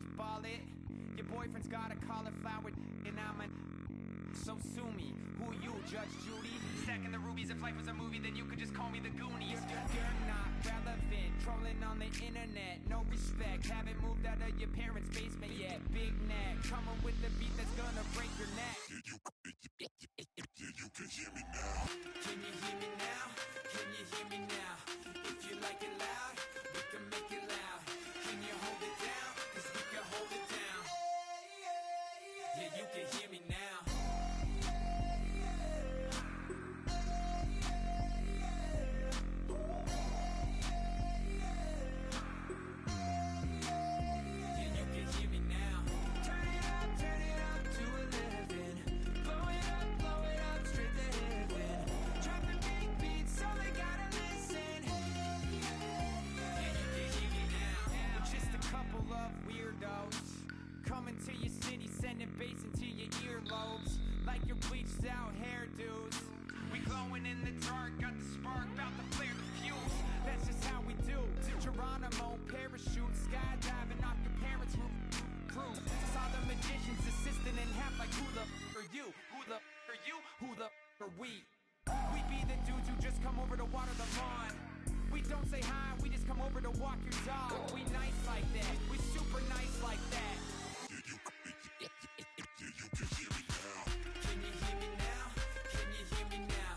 what you call it. Your boyfriend's got a cauliflower and I'm a... So sue me, who you, Judge Judy? Stacking the rubies, if life was a movie, then you could just call me the Goonies. You're not relevant, trolling on the internet, no respect. Haven't moved out of your parents' basement yet. Big neck, coming with the beat that's gonna break your neck. You can hear me now. Can you hear me now? Can you hear me now? If you like it loud, we can make it loud. Can you hold it down? 'Cause we can hold it down. Yeah, you can hear me now. Coming to your city, sending bass into your earlobes, like your bleached out hairdos. We glowing in the dark, got the spark, about to flare the fuse. That's just how we do. To Geronimo, parachute, skydiving off your parents' roof. Saw the magician's assistant in half, like who the are you? Who the are you? Who the are we? We be the dudes who just come over to water the lawn. We don't say hi, we just come over to walk your dog. We nice like that, we super nice like that. You can hear me now. Can you hear me now? Can you hear me now?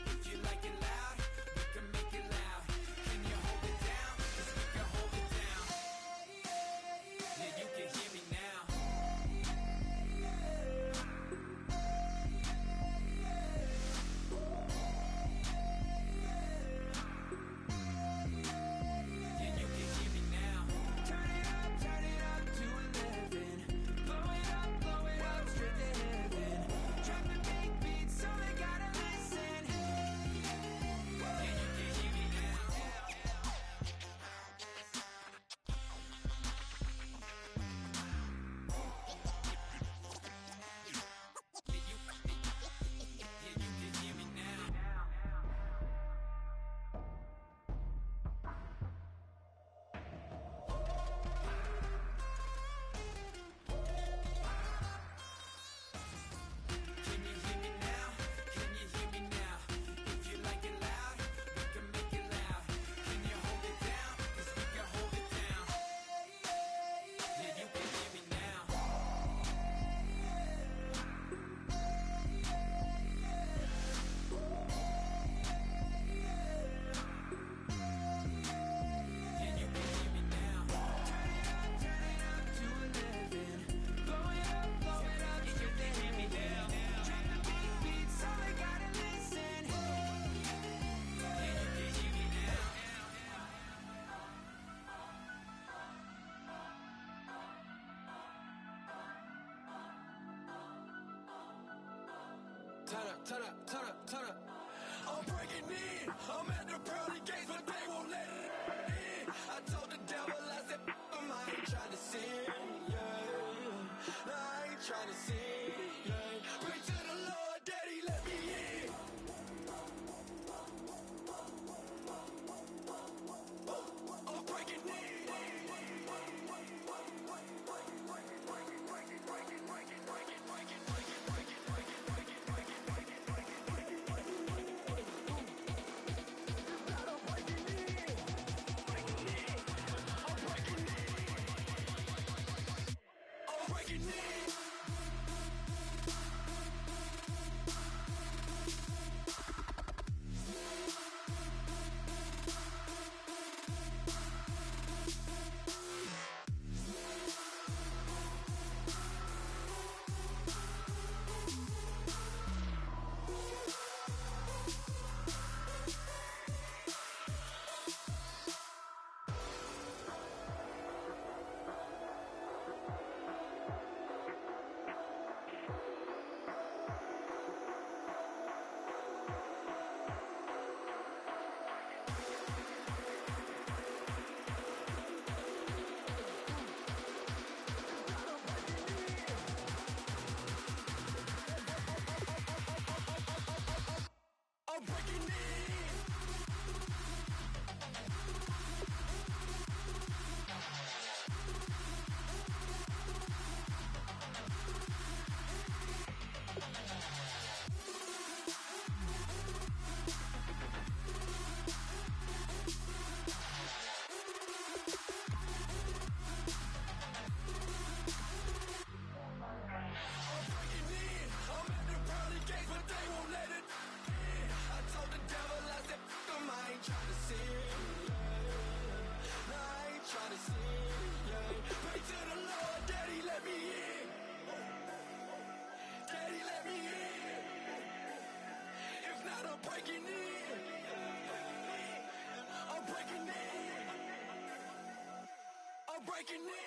If you like it loud, we can make it loud. Can you hold it down? 'Cause we can hold it down. Yeah, you can hear me now. Yeah, you can hear me now. Turn it up to 11. Blow it up straight to heaven. Drop the big beats so they gotta listen. Yeah, you can hear me now. Yeah, you can hear me now. Can you hear me now? Can you hear me now? If you like it loud, we can make it loud. Can you hold it down? 'Cause we can hold it down. Yeah, you can hear me now. Yeah, you can hear me now. Turn it up to 11. Blow it up straight to heaven. Drop the big beats so they gotta listen. Yeah, you can hear me now. Turn up. I'm breaking in. I'm at the pearly gates, but they won't let it in. I told the devil, I said, I ain't trying to sin, yeah. No, I ain't trying to sin, yeah. Pray to the Lord, Daddy, let me in. I'm breaking in. breaking in.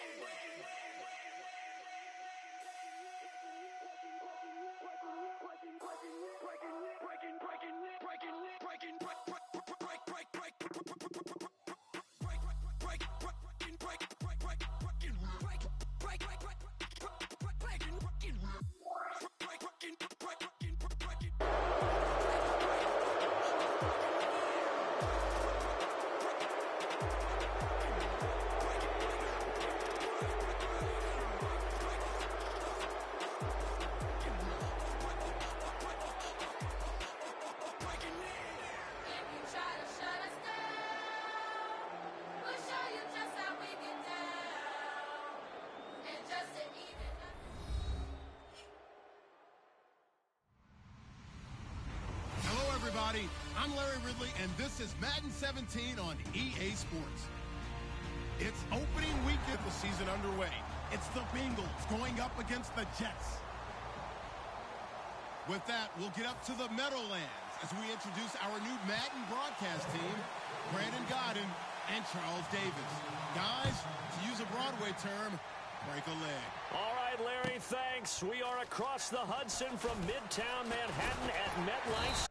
I'm Larry Ridley, and this is Madden 17 on EA Sports. It's opening weekend, the season underway. It's the Bengals going up against the Jets. With that, we'll get up to the Meadowlands as we introduce our new Madden broadcast team, Brandon Godden and Charles Davis. Guys, to use a Broadway term, break a leg. All right, Larry, thanks. We are across the Hudson from Midtown Manhattan at MetLife.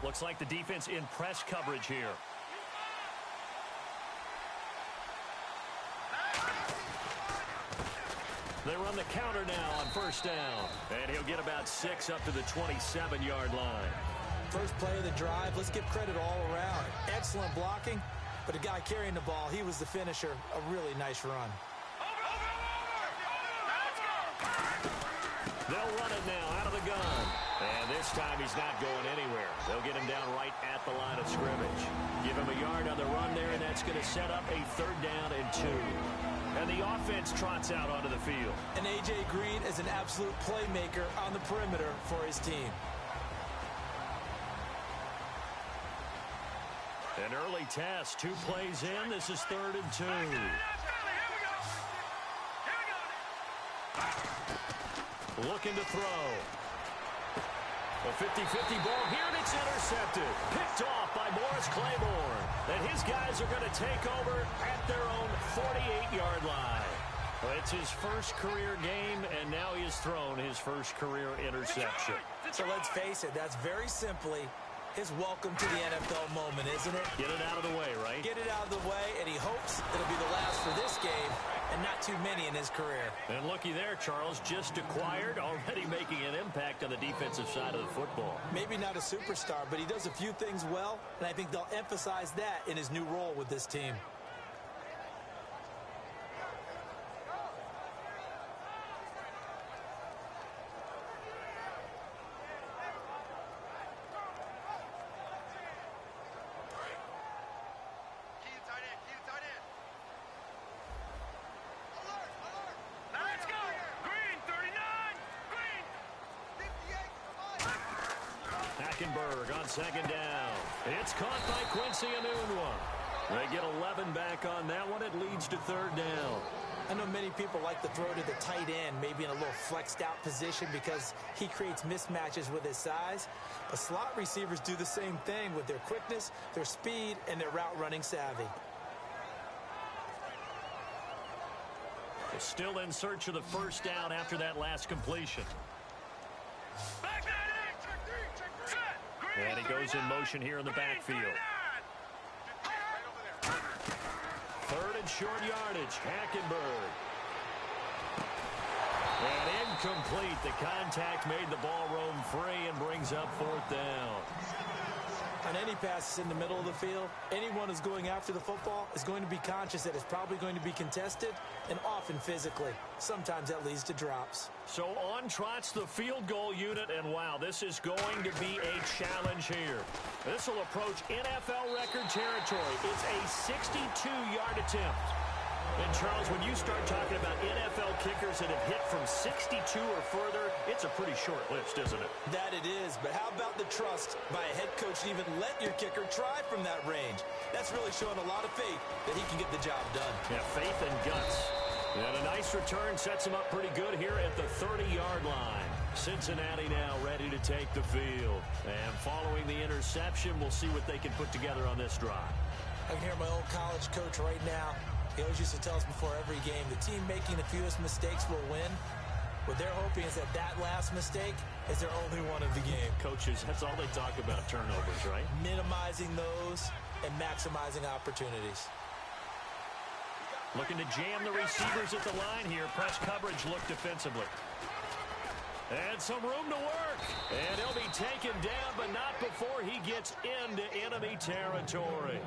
Looks like the defense in press coverage here. They run the counter now on first down. And he'll get about 6 up to the 27-yard line. First play of the drive, let's give credit all around. Excellent blocking, but the guy carrying the ball, he was the finisher. A really nice run. They'll run it now out of the gun. And this time he's not going anywhere. They'll get him down right at the line of scrimmage. Give him a yard on the run there, and that's going to set up a 3rd down and 2. And the offense trots out onto the field. And A.J. Green is an absolute playmaker on the perimeter for his team. An early test, 2 plays in. This is 3rd and 2. Looking to throw. A 50-50 ball here, and it's intercepted. Picked off by Morris Claiborne. And his guys are going to take over at their own 48-yard line. Well, it's his first career game, and now he has thrown his first career interception. So let's face it, that's very simply his welcome to the NFL moment, isn't it? Get it out of the way, right? Get it out of the way, and he hopes it'll be the last for this game and not too many in his career. And looky there, Charles, just acquired, already making an impact on the defensive side of the football. Maybe not a superstar, but he does a few things well, and I think they'll emphasize that in his new role with this team. On 2nd down. It's caught by Quincy Enunwa. They get 11 back on that one. It leads to 3rd down. I know many people like to throw to the tight end, maybe in a little flexed out position because he creates mismatches with his size. But slot receivers do the same thing with their quickness, their speed, and their route running savvy. Still in search of the 1st down after that last completion. And he goes in motion here in the backfield. short yardage. Hackenberg. And incomplete. The contact made the ball roam free and brings up 4th down. On any passes in the middle of the field, anyone who's going after the football is going to be conscious that it's probably going to be contested and often physically. Sometimes that leads to drops. So on trots the field goal unit, and wow, this is going to be a challenge here. This will approach NFL record territory. It's a 62-yard attempt. And, Charles, when you start talking about NFL kickers that have hit from 62 or further, it's a pretty short list, isn't it? That it is, but how about the trust by a head coach to even let your kicker try from that range? That's really showing a lot of faith that he can get the job done. Yeah, faith and guts. And a nice return sets him up pretty good here at the 30-yard line. Cincinnati now ready to take the field. And following the interception, we'll see what they can put together on this drive. I can hear my old college coach right now. He always used to tell us before every game, the team making the fewest mistakes will win. What they're hoping is that that last mistake is their only one of the game. Coaches, that's all they talk about, turnovers, right? Minimizing those and maximizing opportunities. Looking to jam the receivers at the line here. Press coverage look defensively. And some room to work. And he'll be taken down, but not before he gets into enemy territory.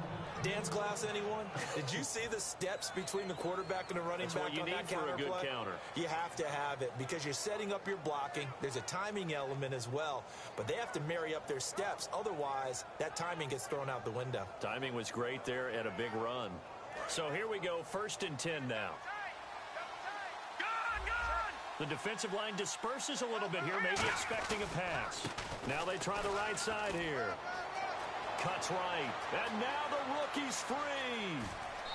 Dance class, anyone? Did you see the steps between the quarterback and the running back on that counter play? That's what you need for a good counter. You have to have it because you're setting up your blocking. There's a timing element as well, but they have to marry up their steps. Otherwise, that timing gets thrown out the window. Timing was great there at a big run. So here we go, 1st and 10 now. The defensive line disperses a little bit here, maybe expecting a pass. Now they try the right side here. Cuts right. And now the rookie's free.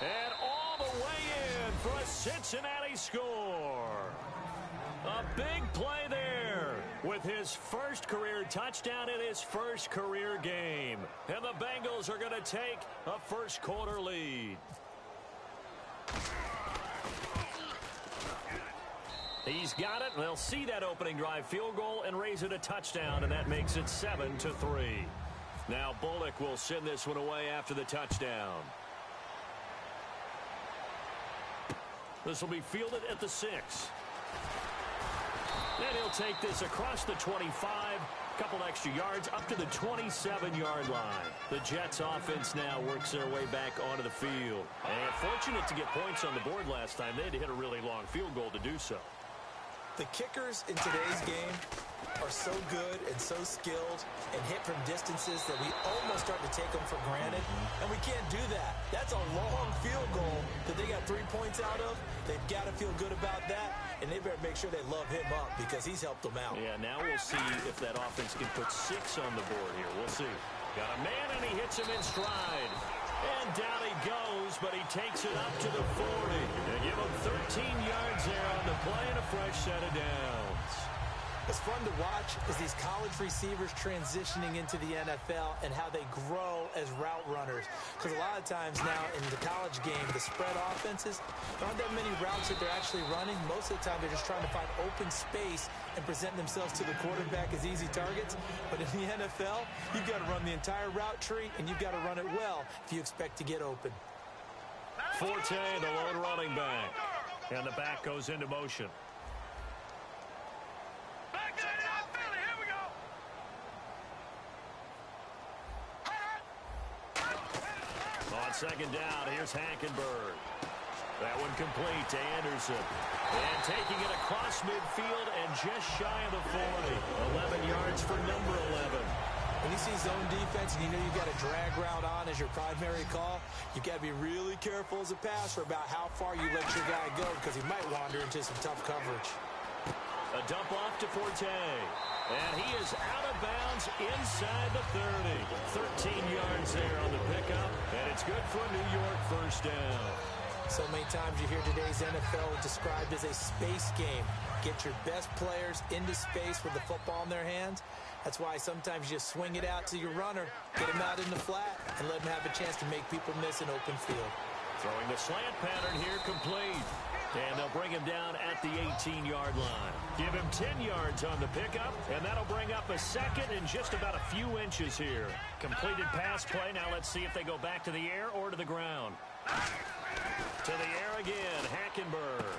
And all the way in for a Cincinnati score. A big play there with his first career touchdown in his first career game. And the Bengals are going to take a first quarter lead. He's got it, and they'll see that opening drive field goal and raise it a touchdown, and that makes it 7-3. Now Bullock will send this one away after the touchdown. This will be fielded at the 6. And he'll take this across the 25, couple extra yards up to the 27-yard line. The Jets offense now works their way back onto the field. And fortunate to get points on the board last time. They had to hit a really long field goal to do so. The kickers in today's game are so good and so skilled and hit from distances that we almost start to take them for granted, and we can't do that. That's a long field goal that they got 3 points out of. They've got to feel good about that, and they better make sure they love him up because he's helped them out. Yeah, now we'll see if that offense can put 6 on the board here. We'll see. Got a man, and he hits him in stride. And down he goes, but he takes it up to the 40. They give him 13 yards there on the play and a fresh set of downs. What's fun to watch is these college receivers transitioning into the NFL and how they grow as route runners. Because a lot of times now in the college game, the spread offenses, there aren't that many routes that they're actually running. Most of the time, they're just trying to find open space and present themselves to the quarterback as easy targets. But in the NFL, you've got to run the entire route tree, and you've got to run it well if you expect to get open. Forte, the lone running back. And the back goes into motion. On second down, here's Hackenberg. That one complete to Anderson. And taking it across midfield and just shy of the 40. 11 yards for number 11. When you see zone defense and you know you've got a drag route on as your primary call, you've got to be really careful as a passer about how far you let your guy go because he might wander into some tough coverage. A dump off to Forte. And he is out of bounds inside the 30. 13 yards there on the pickup. And it's good for a New York first down. So many times you hear today's NFL described as a space game. Get your best players into space with the football in their hands. That's why sometimes you just swing it out to your runner, get him out in the flat, and let him have a chance to make people miss an open field. Throwing the slant pattern here complete. And they'll bring him down at the 18-yard line. Give him 10 yards on the pickup, and that'll bring up a second in just about a few inches here. Completed pass play. Now let's see if they go back to the air or to the ground. To the air again, Hackenberg.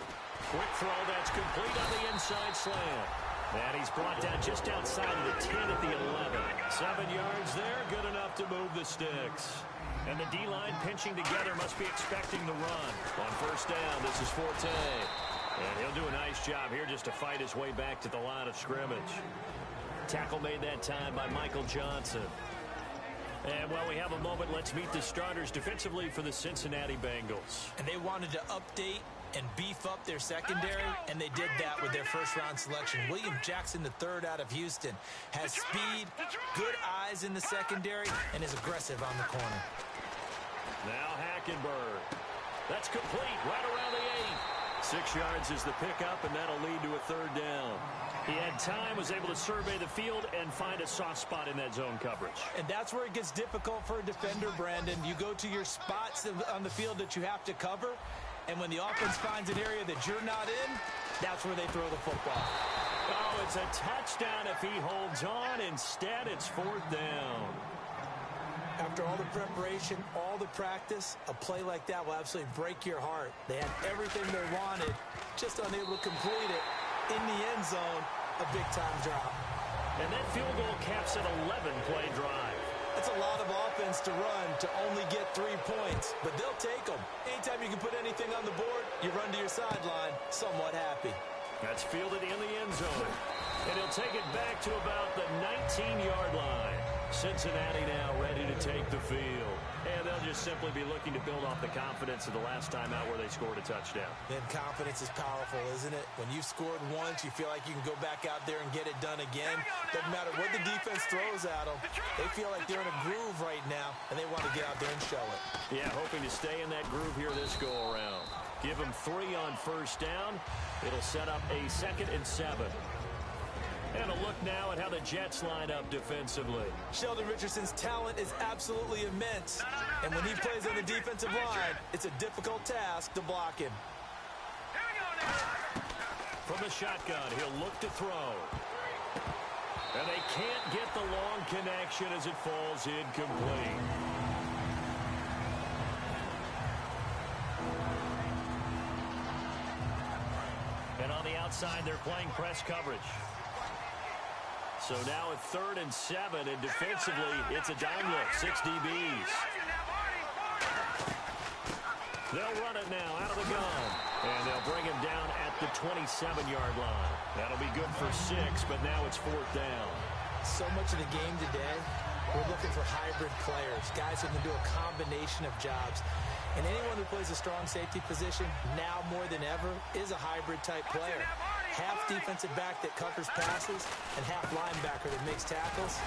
Quick throw that's complete on the inside slant. And he's brought down just outside of the 10 at the 11. 7 yards there, good enough to move the sticks. And the D-line pinching together must be expecting the run. On first down, this is Forte. And he'll do a nice job here just to fight his way back to the line of scrimmage. Tackle made that time by Michael Johnson. And while we have a moment, let's meet the starters defensively for the Cincinnati Bengals. And they wanted to update and beef up their secondary, and they did that with their first-round selection. William Jackson III out of Houston has speed, good eyes in the secondary, and is aggressive on the corner. Now Hackenberg. That's complete right around the 8. 6 yards is the pickup, and that'll lead to a third down. He had time, was able to survey the field and find a soft spot in that zone coverage. And that's where it gets difficult for a defender, Brandon. You go to your spots on the field that you have to cover, and when the offense finds an area that you're not in, that's where they throw the football. Oh, it's a touchdown if he holds on. Instead, it's fourth down. After all the preparation, all the practice, a play like that will absolutely break your heart. They had everything they wanted, just unable to complete it. In the end zone, a big-time drop. And that field goal caps an 11-play drive. That's a lot of offense to run to only get 3 points, but they'll take them. Anytime you can put anything on the board, you run to your sideline somewhat happy. That's fielded in the end zone. And he'll take it back to about the 19-yard line. Cincinnati now ready to take the field. And they'll just simply be looking to build off the confidence of the last time out where they scored a touchdown. Then confidence is powerful, isn't it? When you've scored once, you feel like you can go back out there and get it done again. Doesn't matter what the defense throws at them. They feel like they're in a groove right now, and they want to get out there and show it. Yeah, hoping to stay in that groove here this go-around. Give them 3 on first down. It'll set up a 2nd and 7. And a look now at how the Jets line up defensively. Sheldon Richardson's talent is absolutely immense. And when he plays on the defensive line, it's a difficult task to block him. From the shotgun, he'll look to throw. And they can't get the long connection as it falls incomplete. And on the outside, they're playing press coverage. So now at 3rd and 7, and defensively, it's a dime look, 6 DBs. They'll run it now out of the gun, and they'll bring him down at the 27-yard line. That'll be good for 6, but now it's 4th down. So much of the game today, we're looking for hybrid players, guys who can do a combination of jobs. And anyone who plays a strong safety position, now more than ever, is a hybrid-type player. Half defensive back that covers passes and half linebacker that makes tackles.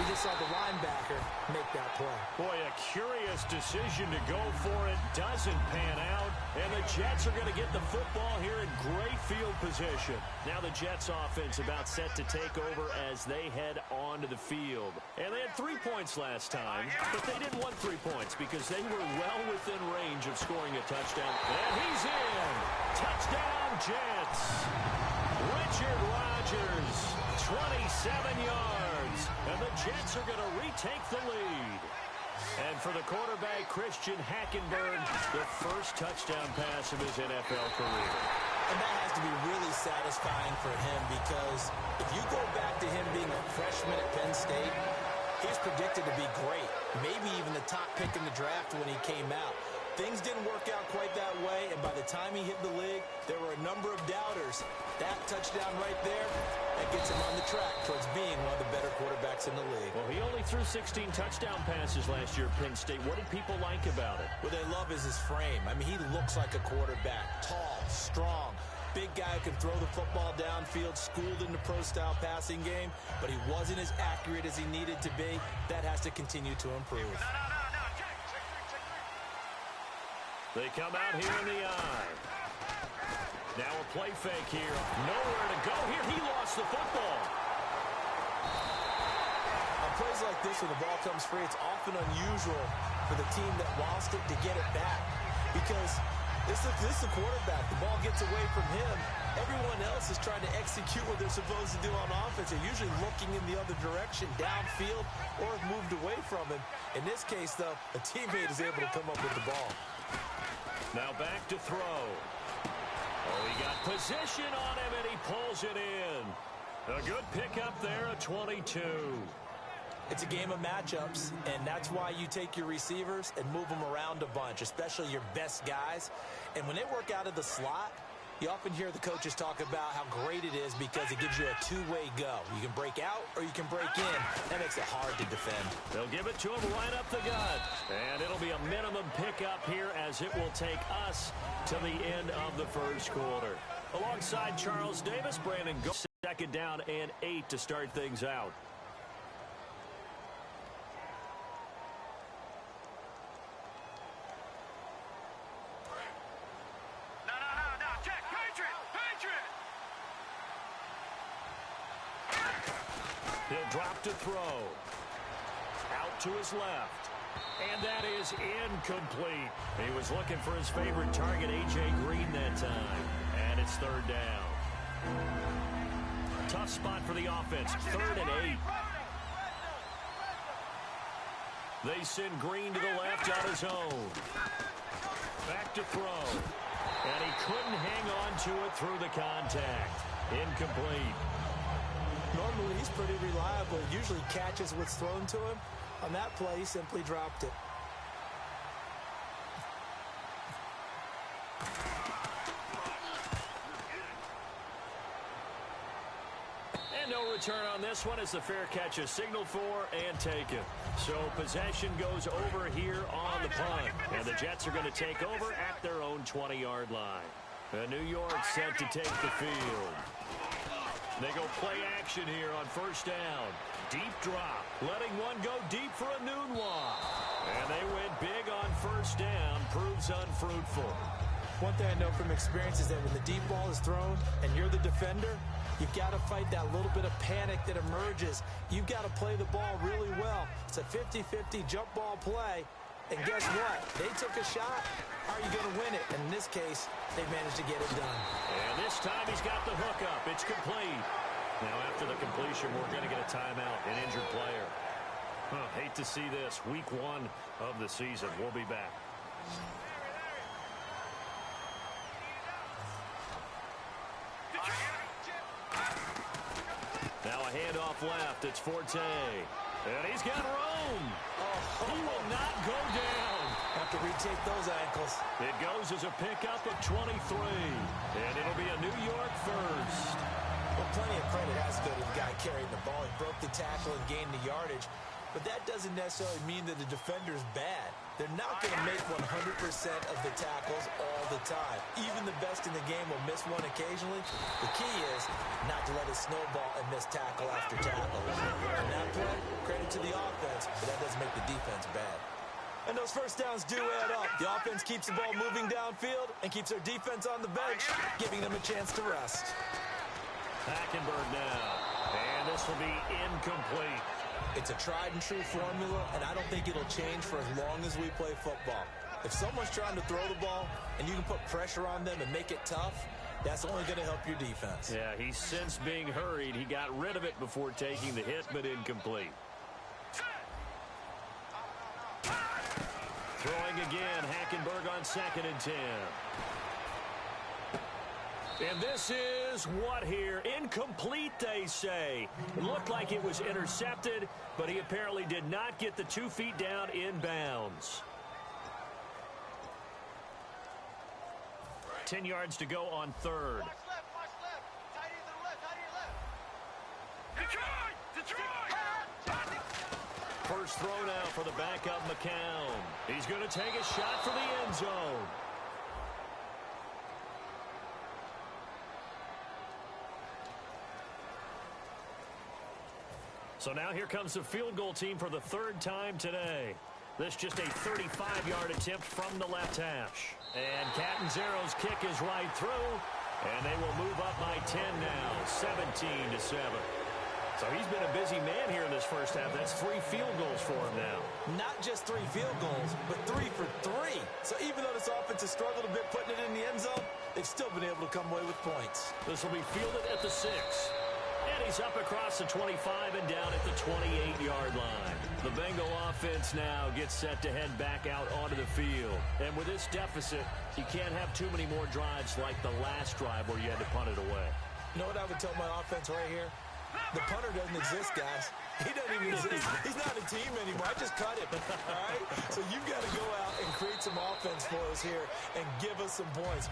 We just saw the linebacker make that play. Boy, a curious decision to go for it. Doesn't pan out. And the Jets are going to get the football here in great field position. Now the Jets offense about set to take over as they head onto the field. And they had 3 points last time, but they didn't want 3 points because they were well within range of scoring a touchdown. And he's in. Touchdown, Jets. Richard Rodgers, 27 yards, and the Jets are going to retake the lead. And for the quarterback, Christian Hackenberg, the first touchdown pass of his NFL career. And that has to be really satisfying for him because if you go back to him being a freshman at Penn State, he's predicted to be great, maybe even the top pick in the draft when he came out. Things didn't work out quite that way, and by the time he hit the league, there were a number of doubters. That touchdown right there, that gets him on the track towards being one of the better quarterbacks in the league. Well, he only threw 16 touchdown passes last year at Penn State. What did people like about it? What they love is his frame. I mean, he looks like a quarterback. Tall, strong, big guy who can throw the football downfield, schooled in the pro-style passing game, but he wasn't as accurate as he needed to be. That has to continue to improve. They come out here in the eye. Now a play fake here. Nowhere to go here. He lost the football. On plays like this, when the ball comes free, it's often unusual for the team that lost it to get it back. Because this is the quarterback. The ball gets away from him. Everyone else is trying to execute what they're supposed to do on offense. They're usually looking in the other direction, downfield, or have moved away from him. In this case, though, a teammate is able to come up with the ball. Now back to throw. Oh, he got position on him, and he pulls it in. A good pickup there, a 22. It's a game of matchups, and that's why you take your receivers and move them around a bunch, especially your best guys. And when they work out of the slot, you often hear the coaches talk about how great it is because it gives you a two-way go. You can break out or you can break in. That makes it hard to defend. They'll give it to him right up the gut. And it'll be a minimum pickup here as it will take us to the end of the first quarter. Alongside Charles Davis, Brandon goes second down and 8 to start things out. He'll drop to throw. Out to his left. And that is incomplete. He was looking for his favorite target, A.J. Green, that time. And it's third down. Tough spot for the offense. 3rd and 8. They send Green to the left on his own. Back to throw. And he couldn't hang on to it through the contact. Incomplete. Normally, he's pretty reliable. Usually catches what's thrown to him. On that play, he simply dropped it. And no return on this one as the fair catch is signaled for and taken. So possession goes over here on the punt. And the Jets are going to take over at their own 20-yard line. New York set to take the field. They go play action here on first down. Deep drop. Letting one go deep for a noon walk. And they went big on first down. Proves unfruitful. One thing I know from experience is that when the deep ball is thrown and you're the defender, you've got to fight that little bit of panic that emerges. You've got to play the ball really well. It's a 50-50 jump ball play. And guess what? They took a shot. How are you going to win it? And in this case, they managed to get it done. And this time he's got the hook up. It's complete. Now after the completion, we're going to get a timeout, an injured player. Hate to see this. Week 1 of the season. We'll be back. Now a handoff left. It's Forte. And he's got room. He will not go down. Have to retake those ankles. It goes as a pickup of 23. And it'll be a New York first. Well, plenty of credit has to go to the guy carrying the ball. He broke the tackle and gained the yardage. But that doesn't necessarily mean that the defender's bad. They're not going to make 100% of the tackles all the time. Even the best in the game will miss one occasionally. The key is not to let it snowball and miss tackle after tackle. On that play, credit to the offense, but that doesn't make the defense bad. And those first downs do add up. The offense keeps the ball moving downfield and keeps their defense on the bench, giving them a chance to rest. Hackenberg now. And this will be incomplete. It's a tried-and-true formula, and I don't think it'll change for as long as we play football. If someone's trying to throw the ball and you can put pressure on them and make it tough, that's only going to help your defense. Yeah, he's since being hurried. He got rid of it before taking the hit, but incomplete. Throwing again, Hackenberg on 2nd and 10. And this is what here? Incomplete, they say. It looked like it was intercepted, but he apparently did not get the 2 feet down in bounds. 10 yards to go on 3rd. First throw now for the backup, McCown. He's going to take a shot for the end zone. So now here comes the field goal team for the 3rd time today. This just a 35-yard attempt from the left hash. And Catanzaro's kick is right through. And they will move up by 10 now, 17-7. So he's been a busy man here in this first half. That's 3 field goals for him now. Not just 3 field goals, but 3 for 3. So even though this offense has struggled a bit putting it in the end zone, they've still been able to come away with points. This will be fielded at the 6. And he's up across the 25 and down at the 28-yard line. The Bengal offense now gets set to head back out onto the field. And with this deficit, you can't have too many more drives like the last drive where you had to punt it away. You know what I would tell my offense right here? The punter doesn't exist, guys. He doesn't even exist. He's not a team anymore. I just cut him, all right? So you've got to go out and create some offense for us here and give us some points.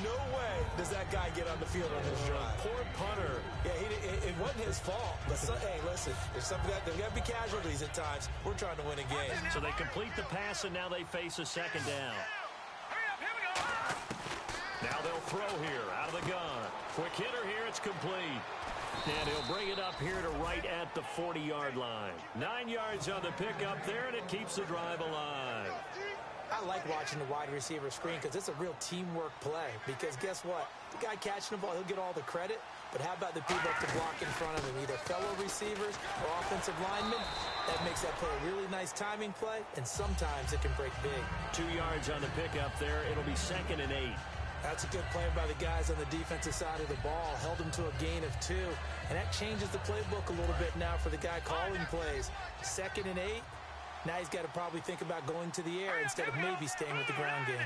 No way does that guy get on the field on this drive. Poor punter. Yeah, it wasn't his fault. But hey, listen, there's got to be casualties at times. We're trying to win a game. So they complete the pass, and now they face a second down. Now they'll throw here out of the gun. Quick hitter here. It's complete. And he'll bring it up here to right at the 40-yard line. 9 yards on the pickup there, and it keeps the drive alive. I like watching the wide receiver screen because it's a real teamwork play. Because guess what? The guy catching the ball, he'll get all the credit. But how about the people up to block in front of him? Either fellow receivers or offensive linemen. That makes that play a really nice timing play, and sometimes it can break big. 2 yards on the pickup there. It'll be 2nd and 8. That's a good play by the guys on the defensive side of the ball. Held them to a gain of 2. And that changes the playbook a little bit now for the guy calling plays. 2nd and 8. Now he's got to probably think about going to the air instead of maybe staying with the ground game.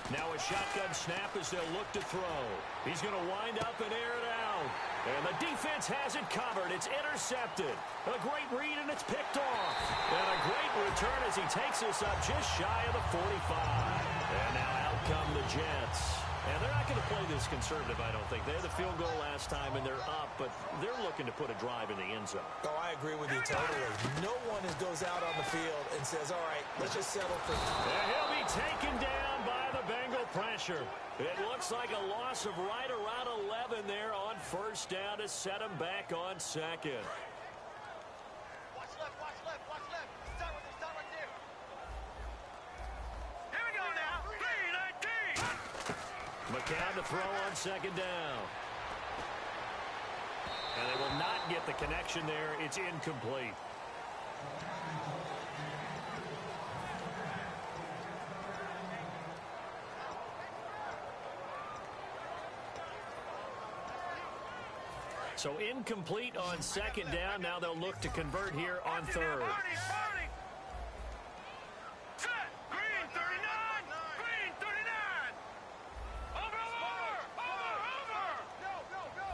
Now a shotgun snap as they'll look to throw. He's going to wind up and air it out. And the defense has it covered. It's intercepted. A great read, and it's picked off. And a great return as he takes us up just shy of the 45. And now out come the Jets. And they're not going to play this conservative, I don't think. They had the field goal last time, and they're up, but they're looking to put a drive in the end zone. Oh, I agree with you totally. No one goes out on the field and says, all right, let's just settle for... And he'll be taken down by the Bengal pressure. It looks like a loss of right around 11 there on first down to set him back on second. Watch left, watch left, watch left. Start right there. Here we go now. 3-19. McCown to throw on second down. And they will not get the connection there. It's incomplete. So incomplete on second down. Now they'll look to convert here on third. Set. Green 39. Green 39. Over. Go.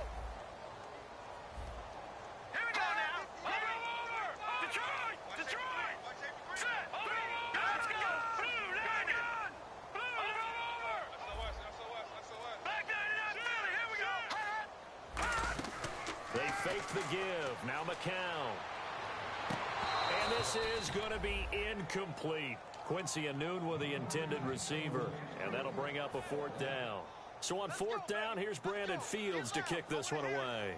Here we go now. Over. Detroit. Set. Let's go. Blue 90. Over. Black 99 Philly. Here we go. They fake the give. Now McCown. And this is going to be incomplete. Quincy Anoon with the intended receiver. And that'll bring up a fourth down. So on fourth down, here's Brandon Fields to kick this one away.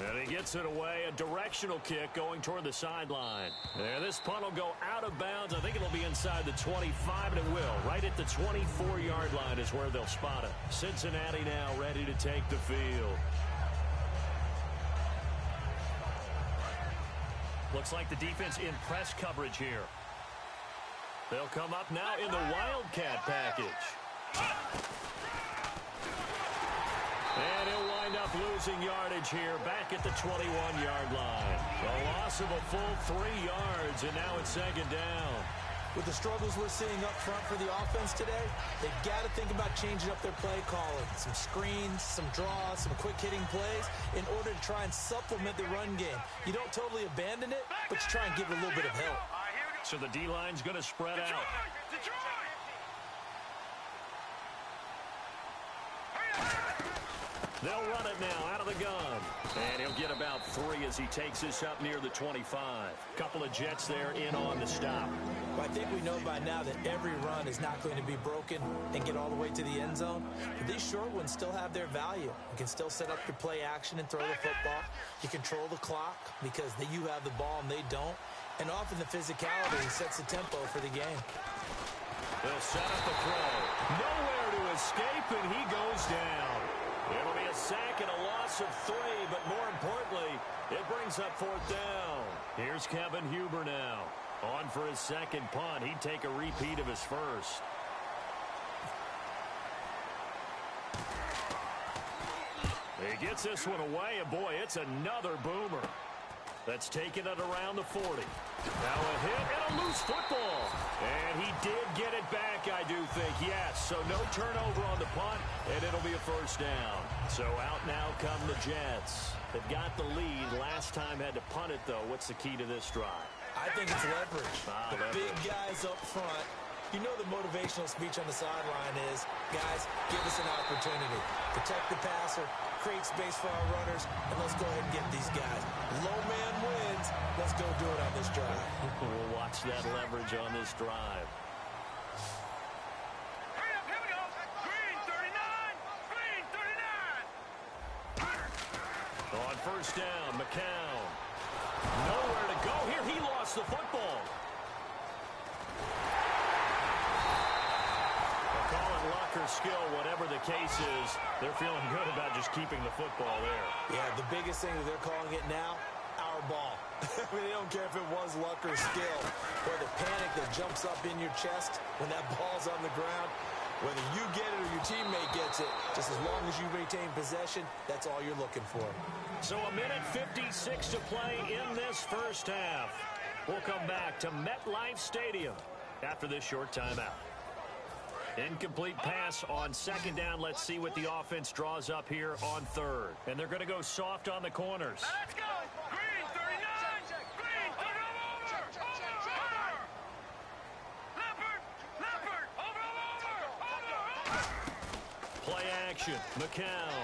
And he gets it away, a directional kick going toward the sideline. And this punt will go out of bounds. I think it'll be inside the 25, and it will. Right at the 24-yard line is where they'll spot it. Cincinnati now ready to take the field. Looks like the defense in press coverage here. They'll come up now in the Wildcat package. And he'll wind up losing yardage here back at the 21-yard line. A loss of a full 3 yards, and now it's second down. With the struggles we're seeing up front for the offense today, they've got to think about changing up their play calling. Some screens, some draws, some quick-hitting plays in order to try and supplement the run game. You don't totally abandon it, but you try and give it a little bit of help. So the D-line's going to spread out. They'll run it now out of the gun. And he'll get about 3 as he takes this up near the 25. Couple of Jets there in on the stop. Well, I think we know by now that every run is not going to be broken and get all the way to the end zone. But these short ones still have their value. You can still set up your play action and throw the football. You control the clock because you have the ball and they don't. And often the physicality sets the tempo for the game. They'll set up the throw. Nowhere to escape, and he goes down. It'll be a sack and a loss of 3, but more importantly, it brings up 4th down. Here's Kevin Huber now. On for his second punt. He'd take a repeat of his first. He gets this one away, and boy, it's another boomer. That's taken it around the 40. Now a hit and a loose football. And he did get it back, I do think, yes. So no turnover on the punt, and it'll be a first down. So out now come the Jets. They've got the lead. Last time had to punt it, though. What's the key to this drive? I think it's leverage. The Leverage. big guys up front. You know the motivational speech on the sideline is, guys, give us an opportunity. Protect the passer, create space for our runners, and let's go ahead and get these guys. Low man wins. Let's go do it on this drive. We'll watch that leverage on this drive. Hurry up, here we go. Green 39. Green 39. On first down, McCown. Nowhere to go here. He lost the football. Luck or skill, whatever the case is, they're feeling good about just keeping the football there. Yeah, the biggest thing that they're calling it now, our ball. I mean, they don't care if it was luck or skill, or the panic that jumps up in your chest when that ball's on the ground. Whether you get it or your teammate gets it, just as long as you retain possession, that's all you're looking for. So a minute 56 to play in this first half. We'll come back to MetLife Stadium after this short timeout. Incomplete pass on second down. Let's see what the offense draws up here on third. And they're going to go soft on the corners. Now let's go. Green 39. Green, turn it over. Over. Leopard. Over. Play action. McCown.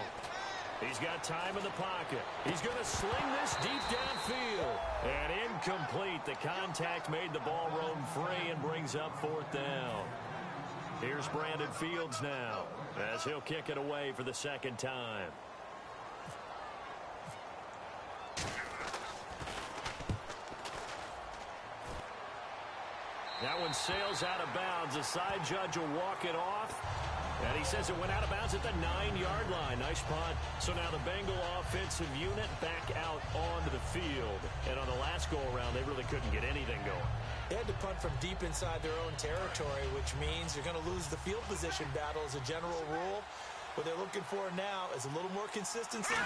He's got time in the pocket. He's going to sling this deep downfield. And incomplete. The contact made the ball roam free and brings up 4th down. Here's Brandon Fields now as he'll kick it away for the second time. That one sails out of bounds. The side judge will walk it off. And he says it went out of bounds at the 9-yard line. Nice punt. So now the Bengal offensive unit back out onto the field. And on the last go-around, they really couldn't get anything going. They had to punt from deep inside their own territory, which means you're going to lose the field position battle as a general rule. What they're looking for now is a little more consistency,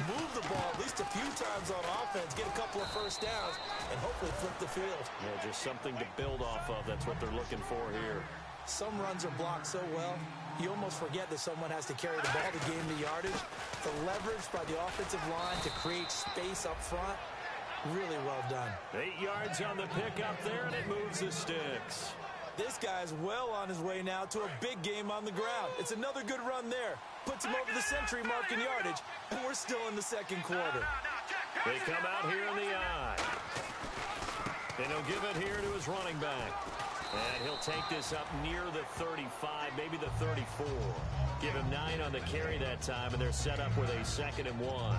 move the ball at least a few times on offense, get a couple of first downs, and hopefully flip the field. Yeah, just something to build off of. That's what they're looking for here. Some runs are blocked so well, you almost forget that someone has to carry the ball to gain the yardage. The leverage by the offensive line to create space up front, really well done. 8 yards on the pickup there, and it moves the sticks. This guy's well on his way now to a big game on the ground. It's another good run there. Puts him over the century mark in yardage, and we're still in the second quarter. They come out here in the eye. And he'll give it here to his running back. And he'll take this up near the 35, maybe the 34. Give him 9 on the carry that time, and they're set up with a 2nd and 1.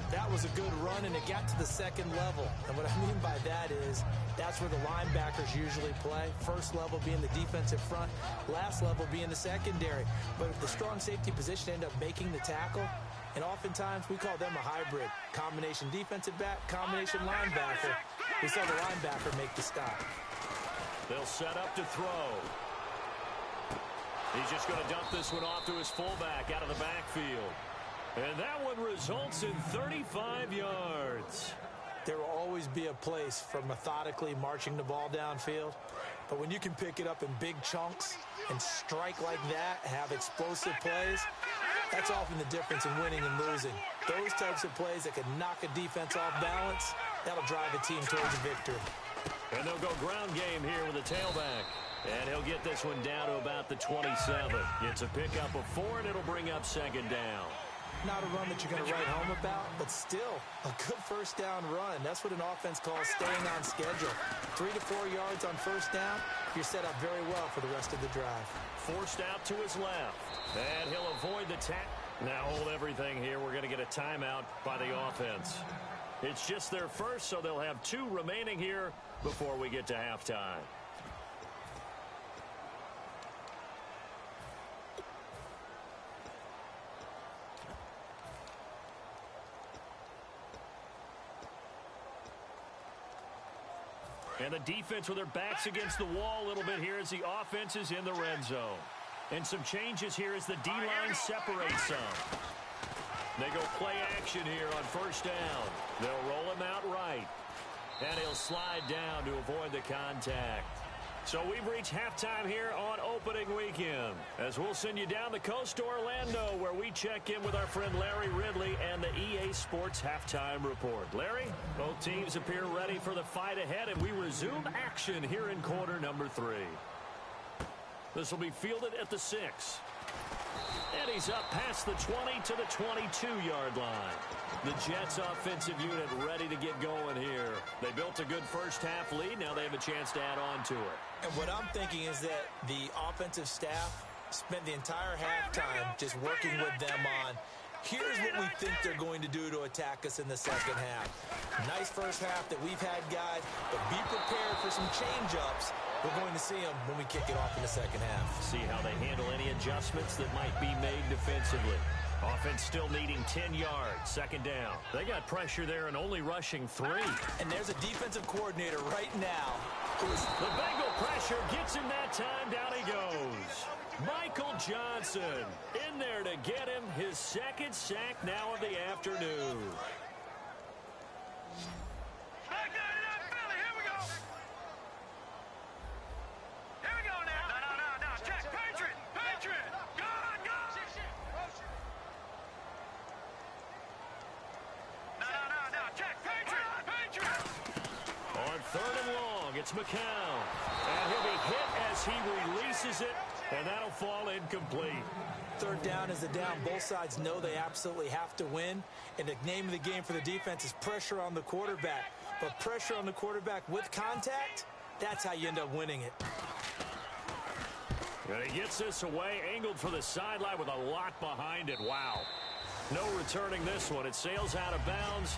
That was a good run, and it got to the second level. And what I mean by that is that's where the linebackers usually play. First level being the defensive front, last level being the secondary. But if the strong safety position end up making the tackle, and oftentimes we call them a hybrid. Combination defensive back, combination linebacker. We saw the linebacker make the stop. They'll set up to throw. He's just going to dump this one off to his fullback out of the backfield. And that one results in 35 yards. There will always be a place for methodically marching the ball downfield. But when you can pick it up in big chunks and strike like that, have explosive plays, that's often the difference in winning and losing. Those types of plays that can knock a defense off balance, that'll drive a team towards a victory. And they'll go ground game here with a tailback. And he'll get this one down to about the 27. It's a pickup of 4, and it'll bring up 2nd down. Not a run that you're going to write home about, but still a good first down run. That's what an offense calls staying on schedule. 3 to 4 yards on first down, you're set up very well for the rest of the drive. Forced out to his left, and he'll avoid the tackle. Now hold everything here. We're going to get a timeout by the offense. It's just their first, so they'll have 2 remaining here before we get to halftime. And the defense with their backs against the wall a little bit here as the offense is in the red zone. And some changes here as the D-line separates some. They go play action here on first down. They'll roll him out right. And he'll slide down to avoid the contact. So we've reached halftime here on opening weekend, as we'll send you down the coast to Orlando, where we check in with our friend Larry Ridley and the EA Sports Halftime Report. Larry, both teams appear ready for the fight ahead, and we resume action here in quarter number 3. This will be fielded at the 6. And he's up past the 20 to the 22-yard line. The Jets offensive unit ready to get going here. They built a good first half lead. Now they have a chance to add on to it. And what I'm thinking is that the offensive staff spent the entire halftime just working with them on, here's what we think they're going to do to attack us in the second half. Nice first half that we've had, guys, but be prepared for some change-ups. We're going to see them when we kick it off in the second half. See how they handle any adjustments that might be made defensively. Offense still needing 10 yards. Second down. They got pressure there and only rushing 3. And there's a defensive coordinator right now. The Bengal pressure gets him that time. Down he goes. Michael Johnson in there to get him his second sack now of the afternoon. It's McCown, and he'll be hit as he releases it, and that'll fall incomplete. Third down is the down. Both sides know they absolutely have to win, and the name of the game for the defense is pressure on the quarterback. But pressure on the quarterback with contact, that's how you end up winning it. And he gets this away, angled for the sideline with a lot behind it. Wow. No returning this one. It sails out of bounds,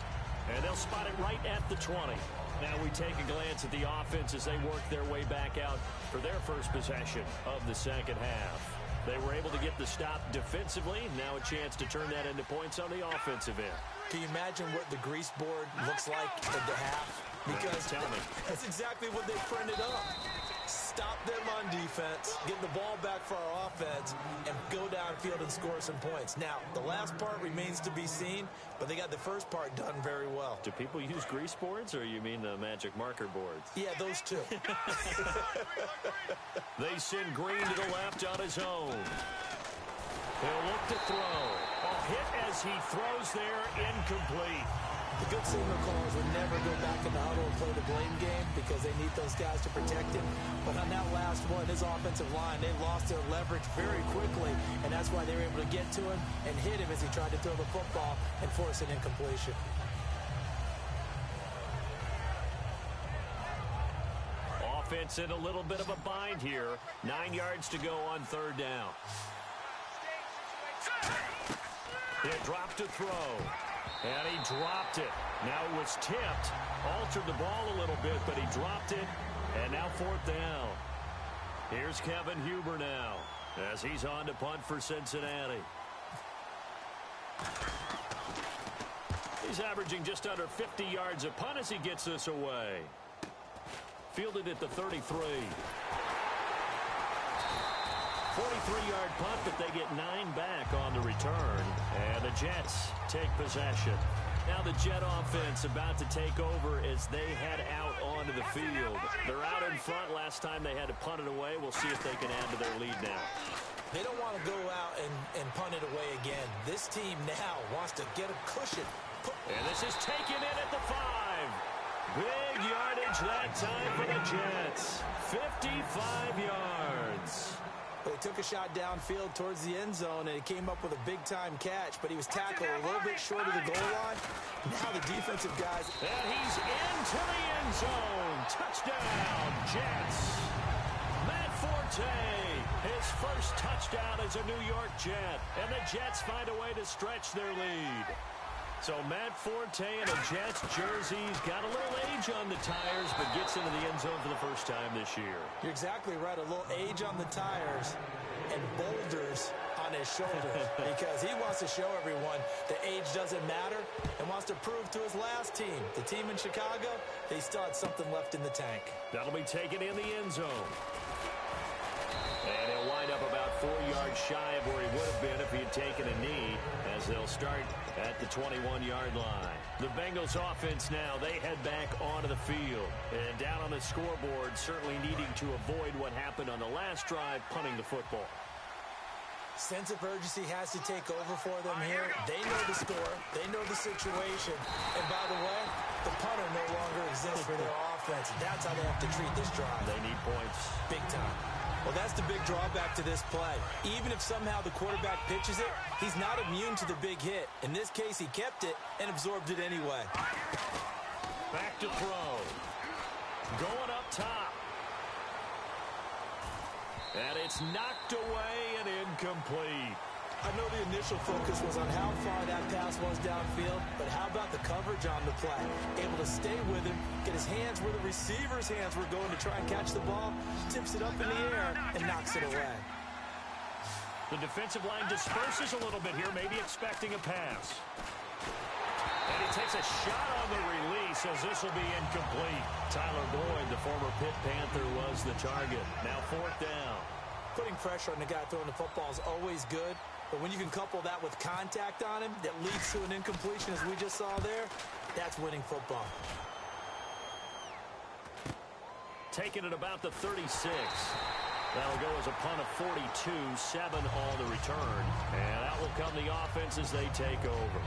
and they'll spot it right at the 20. Now we take a glance at the offense as they work their way back out for their first possession of the second half. They were able to get the stop defensively. Now a chance to turn that into points on the offensive end. Can you imagine what the grease board looks like at the half? Because tell me. That's exactly what they printed up. Stop them on defense, get the ball back for our offense, and go downfield and score some points. Now, the last part remains to be seen, but they got the first part done very well. Do people use grease boards, or you mean the magic marker boards? Yeah, those two. They send Green to the left on his own. He'll look to throw. A hit as he throws there, incomplete. The good signal callers would never go back in the huddle and play the blame game because they need those guys to protect him. But on that last one, his offensive line, they lost their leverage very quickly, and that's why they were able to get to him and hit him as he tried to throw the football and force an incompletion. Offense in a little bit of a bind here. 9 yards to go on third down. He dropped to throw. And he dropped it. Now it was tipped. Altered the ball a little bit, but he dropped it. And now fourth down. Here's Kevin Huber now as he's on to punt for Cincinnati. He's averaging just under 50 yards a punt as he gets this away. Fielded at the 33. 43-yard punt, but they get 9 back on the return. And the Jets take possession. Now the Jet offense about to take over as they head out onto the field. They're out in front. Last time they had to punt it away. We'll see if they can add to their lead now. They don't want to go out and punt it away again. This team now wants to get a cushion. And this is taken in at the 5. Big yardage that time for the Jets. 55 yards. They took a shot downfield towards the end zone, and he came up with a big-time catch, but he was tackled a little bit short of the goal line. Now the defensive guys. And he's into the end zone. Touchdown, Jets. Matt Forte, his first touchdown as a New York Jet. And the Jets find a way to stretch their lead. So Matt Forte in a Jets jersey. He's got a little age on the tires, but gets into the end zone for the first time this year. You're exactly right. A little age on the tires and boulders on on his shoulder because he wants to show everyone that age doesn't matter and wants to prove to his last team, the team in Chicago, they still had something left in the tank. That'll be taken in the end zone. And he'll wind up about 4 yards shy of where he would have been if he had taken a knee, as they'll start at the 21-yard line. The Bengals offense now, they head back onto the field. And down on the scoreboard, certainly needing to avoid what happened on the last drive, punting the football. Sense of urgency has to take over for them here. They know the score. They know the situation. And by the way, the punter no longer exists for their offense. That's how they have to treat this drive. They need points. Big time. Well, that's the big drawback to this play. Even if somehow the quarterback pitches it, he's not immune to the big hit. In this case, he kept it and absorbed it anyway. Back to throw. Going up top. And it's knocked away and incomplete. I know the initial focus was on how far that pass was downfield, but how about the coverage on the play? Able to stay with him, get his hands where the receiver's hands were going to try and catch the ball, tips it up in the air, and knocks it away. The defensive line disperses a little bit here, maybe expecting a pass. And he takes a shot on the release as this will be incomplete. Tyler Boyd, the former Pitt Panther, was the target. Now 4th down. Putting pressure on the guy throwing the football is always good, but when you can couple that with contact on him that leads to an incompletion as we just saw there, that's winning football. Taking it about the 36. That'll go as a punt of 42, 7 on the return. And out will come the offense as they take over.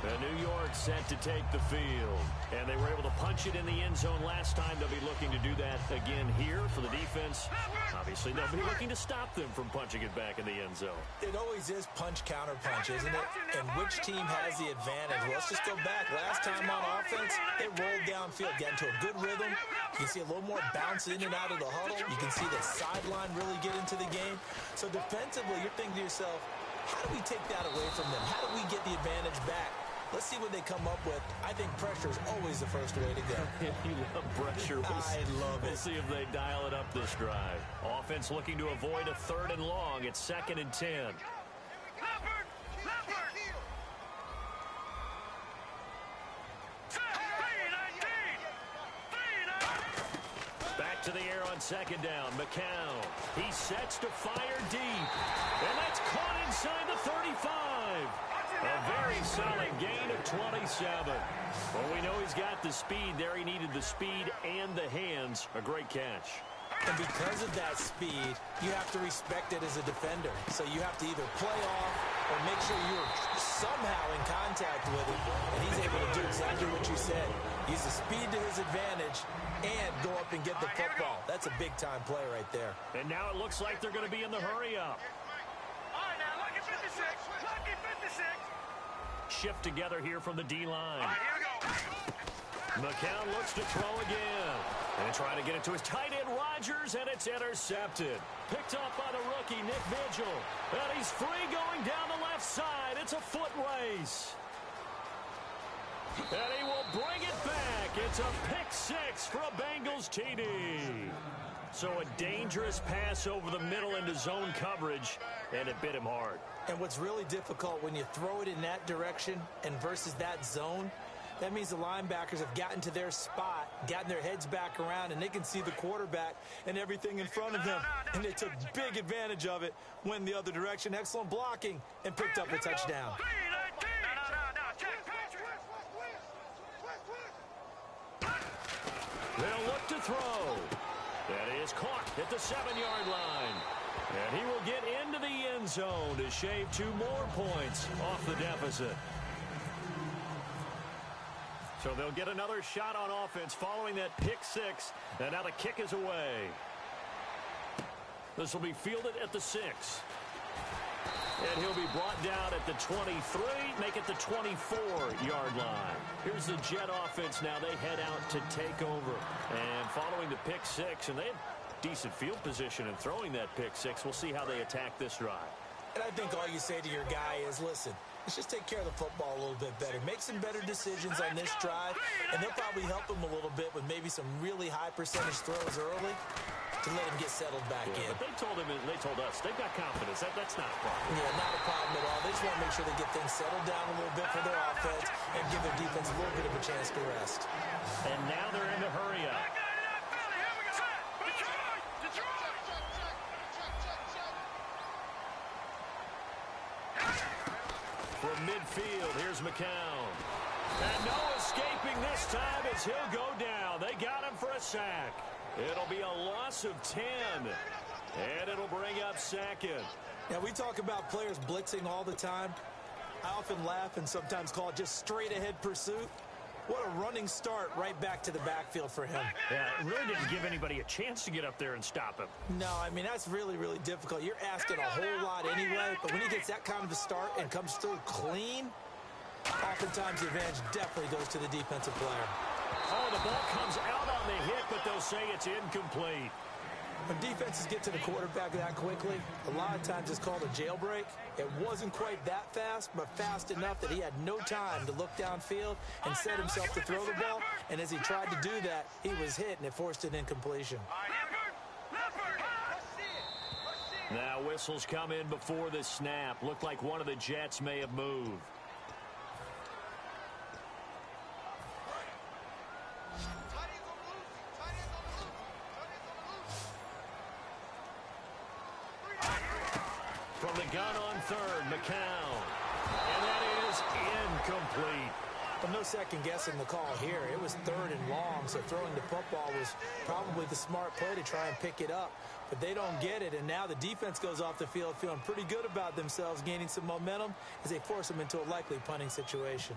New York set to take the field. And they were able to punch it in the end zone last time. They'll be looking to do that again here for the defense. Obviously, they'll be looking to stop them from punching it back in the end zone. It always is punch-counter-punch, isn't it? And which team has the advantage? Well, let's just go back. Last time on offense, they rolled downfield, got into a good rhythm. You can see a little more bounce in and out of the huddle. You can see the sideline really get into the game. So defensively, you're thinking to yourself, how do we take that away from them? How do we get the advantage back? Let's see what they come up with. I think pressure is always the first way to go. You love pressure. I love it. We'll see if they dial it up this drive. Offense looking to avoid a 3rd and long. It's 2nd and 10. Back to the air on 2nd down. McCown. He sets to fire deep. And that's caught inside the 35. A very solid gain of 27. Well, we know he's got the speed there. He needed the speed and the hands. A great catch. And because of that speed, you have to respect it as a defender. So you have to either play off or make sure you're somehow in contact with him. And he's able to do exactly what you said. Use the speed to his advantage and go up and get the football. That's a big-time play right there. And now it looks like they're going to be in the hurry-up. All right, now look at 56. Look at 56. Shift together here from the D-line. All right, here we go. McCown looks to throw again. And trying to get it to his tight end, Rodgers, and it's intercepted. Picked up by the rookie, Nick Vigil. And he's free going down the left side. It's a foot race. And he will bring it back. It's a pick 6 for a Bengals TD. So a dangerous pass over the middle into zone coverage, and it bit him hard. And what's really difficult when you throw it in that direction and versus that zone, that means the linebackers have gotten to their spot, gotten their heads back around, and they can see the quarterback and everything in front of them. And they took big advantage of it, went the other direction. Excellent blocking, and picked up a touchdown. They'll look to throw. That is caught at the 7-yard line. And he will get into the end zone to shave 2 more points off the deficit. So they'll get another shot on offense following that pick 6. And now the kick is away. This will be fielded at the 6. And he'll be brought down at the 23, make it the 24-yard line. Here's the Jet offense now. They head out to take over. And following the pick 6, and they have decent field position in throwing that pick 6. We'll see how they attack this drive. And I think all you say to your guy is, listen, let's just take care of the football a little bit better. Make some better decisions on this drive, and they'll probably help him a little bit with maybe some really high percentage throws early to let him get settled back in. But they told us they've got confidence. That's not a problem. Yeah, not a problem at all. They just want to make sure they get things settled down a little bit for their offense and give their defense a little bit of a chance to rest. And now they're in the hurry up. From midfield, here's McCown. And no escaping this time as he'll go down. They got him for a sack. It'll be a loss of 10. And it'll bring up second. Now, we talk about players blitzing all the time. I often laugh and sometimes call it just straight-ahead pursuit. What a running start right back to the backfield for him. Yeah, it really didn't give anybody a chance to get up there and stop him. No, I mean, that's really, really difficult. You're asking a whole lot anyway, but when he gets that kind of a start and comes through clean, oftentimes the advantage definitely goes to the defensive player. Oh, the ball comes out on the hit, but they'll say it's incomplete. When defenses get to the quarterback that quickly, a lot of times it's called a jailbreak. It wasn't quite that fast, but fast enough that he had no time to look downfield and set himself to throw the ball. And as he tried to do that, he was hit, and it forced an incompletion. Now whistles come in before the snap. Looked like one of the Jets may have moved. From the gun on third, McCown. And that is incomplete. But no second guessing the call here. It was third and long, so throwing the football was probably the smart play to try and pick it up. But they don't get it, and now the defense goes off the field feeling pretty good about themselves, gaining some momentum as they force them into a likely punting situation.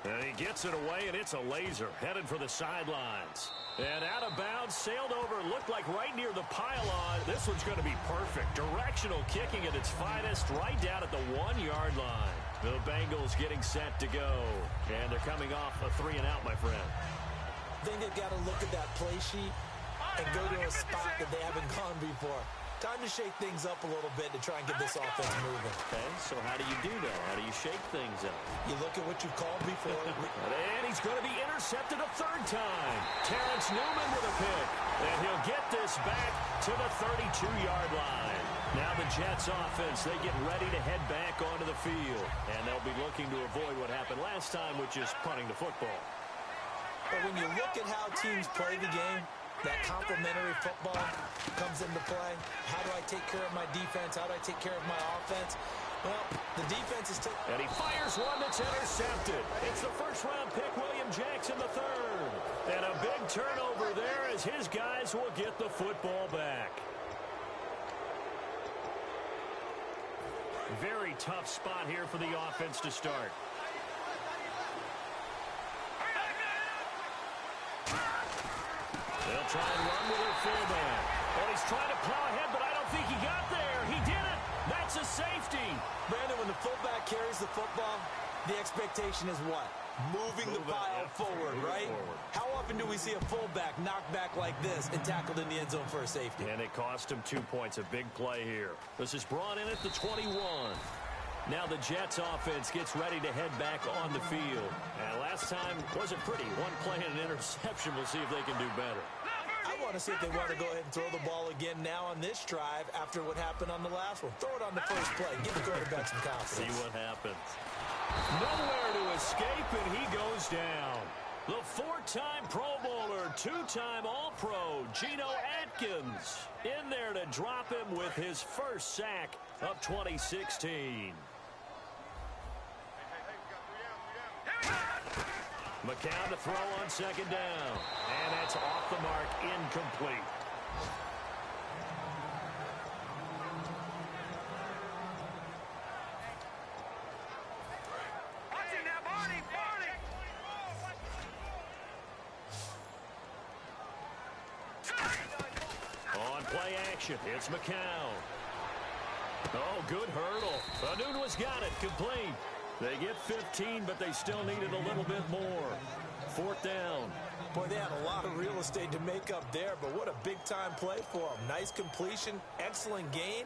And he gets it away, and it's a laser headed for the sidelines. And out of bounds, sailed over, looked like right near the pylon. This one's going to be perfect. Directional kicking at its finest, right down at the 1-yard line. The Bengals getting set to go. And they're coming off a 3-and-out, my friend. I think they've got to look at that play sheet and go to a spot that they haven't gone before. Time to shake things up a little bit to try and get this offense moving. Okay, so how do you do that? How do you shake things up? You look at what you've called before. And he's going to be intercepted a third time. Terrence Newman with a pick. And he'll get this back to the 32-yard line. Now the Jets offense, they get ready to head back onto the field. And they'll be looking to avoid what happened last time, which is punting the football. But when you look at how teams play the game, that complementary football comes into play. How do I take care of my defense? How do I take care of my offense? Well, the defense is and he fires one that's intercepted. It's the first-round pick, William Jackson III. And a big turnover there as his guys will get the football back. Very tough spot here for the offense to start. They'll try and run with their fullback. Oh, he's trying to plow ahead, but I don't think he got there. He did it. That's a safety. Brandon, when the fullback carries the football, the expectation is what? Moving the pile forward, right? How often do we see a fullback knocked back like this and tackled in the end zone for a safety? And it cost him 2 points. A big play here. This is brought in at the 21. Now the Jets offense gets ready to head back on the field. And last time wasn't pretty. One play and an interception. We'll see if they can do better. I want to see if they want to go ahead and throw the ball again now on this drive after what happened on the last one. Throw it on the first play. Give the quarterback some confidence. See what happens. Nowhere to escape, and he goes down. The 4-time Pro Bowler, 2-time All-Pro, Geno Atkins, in there to drop him with his first sack of 2016. McCown to throw on second down. And that's off the mark, incomplete. On play action, it's McCown. Oh, good hurdle. Anunua's got it, complete. They get 15, but they still needed a little bit more. Fourth down. Boy, they had a lot of real estate to make up there, but what a big-time play for them. Nice completion, excellent gain.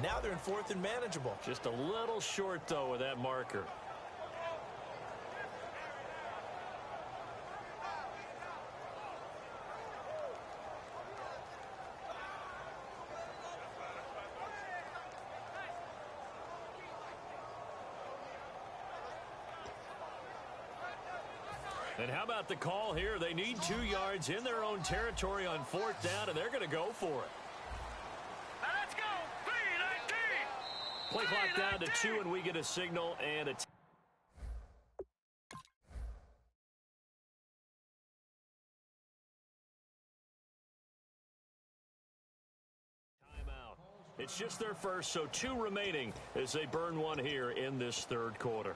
Now they're in 4th and manageable. Just a little short, though, with that marker. And how about the call here? They need 2 yards in their own territory on 4th down, and they're going to go for it. Let's go. 3-19. Play clock down to 2, and we get a signal and a timeout. It's just their first, so 2 remaining as they burn 1 here in this 3rd quarter.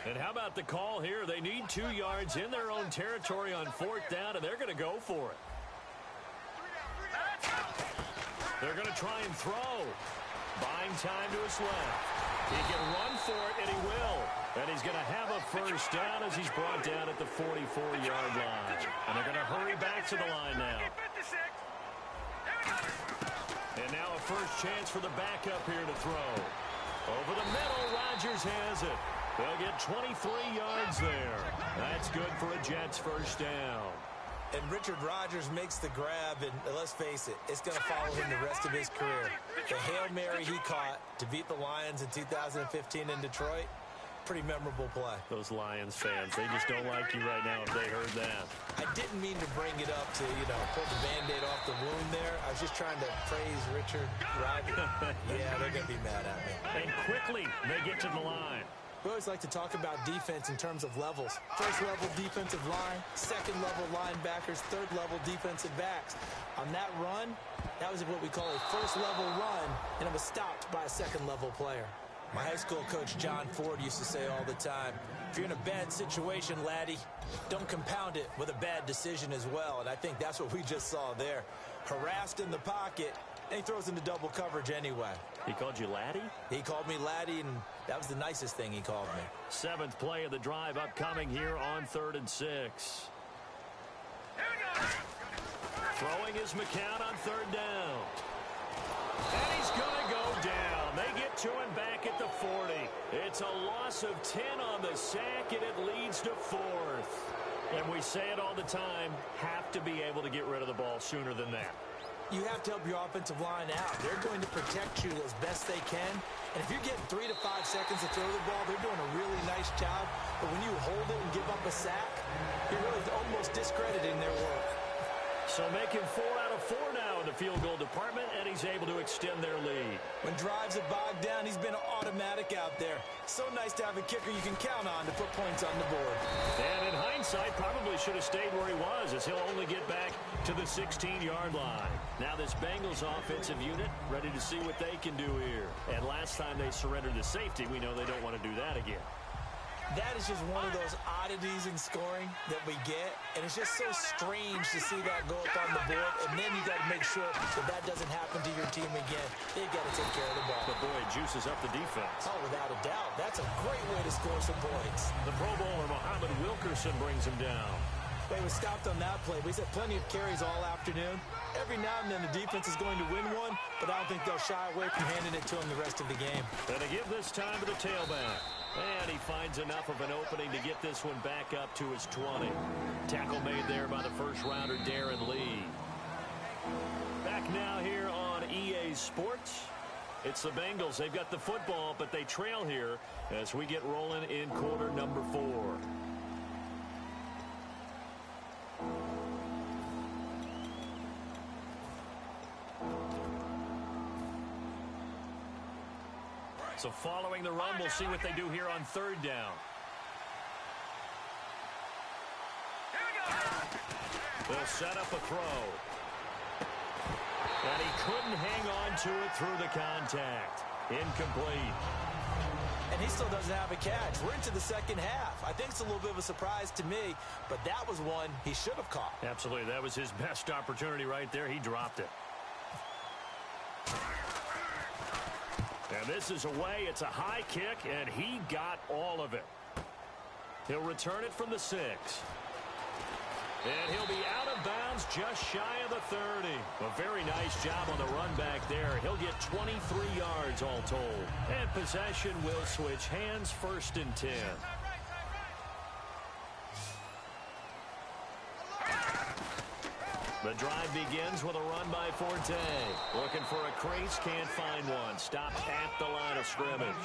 And how about the call here? They need 2 yards in their own territory on 4th down, and they're going to go for it. They're going to try and throw. Buying time to his left. He can run for it, and he will. And he's going to have a first down as he's brought down at the 44-yard line. And they're going to hurry back to the line now. And now a first chance for the backup here to throw. Over the middle, Rodgers has it. They'll get 23 yards there. That's good for a Jets first down. And Richard Rodgers makes the grab, and let's face it, it's going to follow him the rest of his career. The Hail Mary he caught to beat the Lions in 2015 in Detroit, pretty memorable play. Those Lions fans, they just don't like you right now if they heard that. I didn't mean to bring it up to, pull the Band-Aid off the wound there. I was just trying to praise Richard Rodgers. Yeah, they're going to be mad at me. And quickly, they get to the line. We always like to talk about defense in terms of levels. First-level defensive line, second-level linebackers, third-level defensive backs. On that run, that was what we call a first-level run, and it was stopped by a second-level player. My high school coach, John Ford, used to say all the time, if you're in a bad situation, laddie, don't compound it with a bad decision as well. And I think that's what we just saw there. Harassed in the pocket, and he throws into double coverage anyway. He called you laddie? He called me laddie, and that was the nicest thing he called me. 7th play of the drive upcoming here on 3rd and 6. Throwing is McCown on 3rd down. And he's going to go down. They get to him back at the 40. It's a loss of 10 on the sack, and it leads to 4th. And we say it all the time, have to be able to get rid of the ball sooner than that. You have to help your offensive line out. They're going to protect you as best they can. And if you're getting 3 to 5 seconds to throw the ball, they're doing a really nice job. But when you hold it and give up a sack, you're really almost discrediting their work. So making 4 out of 4 now in the field goal department, and he's able to extend their lead. When drives have bogged down, he's been automatic out there. So nice to have a kicker you can count on to put points on the board. And in hindsight, probably should have stayed where he was, as he'll only get back to the 16-yard line. Now this Bengals offensive unit ready to see what they can do here. And last time they surrendered to safety, we know they don't want to do that again. That is just one of those oddities in scoring that we get, and it's just so strange to see that go up on the board, and then you got to make sure that that doesn't happen to your team again. They've got to take care of the ball. But boy, it juices up the defense. Oh, without a doubt. That's a great way to score some points. The Pro Bowler, Muhammad Wilkerson, brings him down. They were stopped on that play. We had plenty of carries all afternoon. Every now and then the defense is going to win one, but I don't think they'll shy away from handing it to him the rest of the game. And they give this time to the tailback. And he finds enough of an opening to get this one back up to his 20. Tackle made there by the first-rounder, Darren Lee. Back now here on EA Sports. It's the Bengals. They've got the football, but they trail here as we get rolling in quarter number 4. So following the run, we'll see what they do here on 3rd down. They'll set up a throw. And he couldn't hang on to it through the contact. Incomplete. and he still doesn't have a catch. We're into the second half. I think it's a little bit of a surprise to me, but that was one he should have caught. Absolutely. That was his best opportunity right there. He dropped it. And this is away. It's a high kick, and he got all of it. He'll return it from the 6. And he'll be out of bounds just shy of the 30. A very nice job on the run back there. He'll get 23 yards all told. And possession will switch hands, 1st and 10. The drive begins with a run by Forte. Looking for a crease, can't find one. Stopped at the line of scrimmage.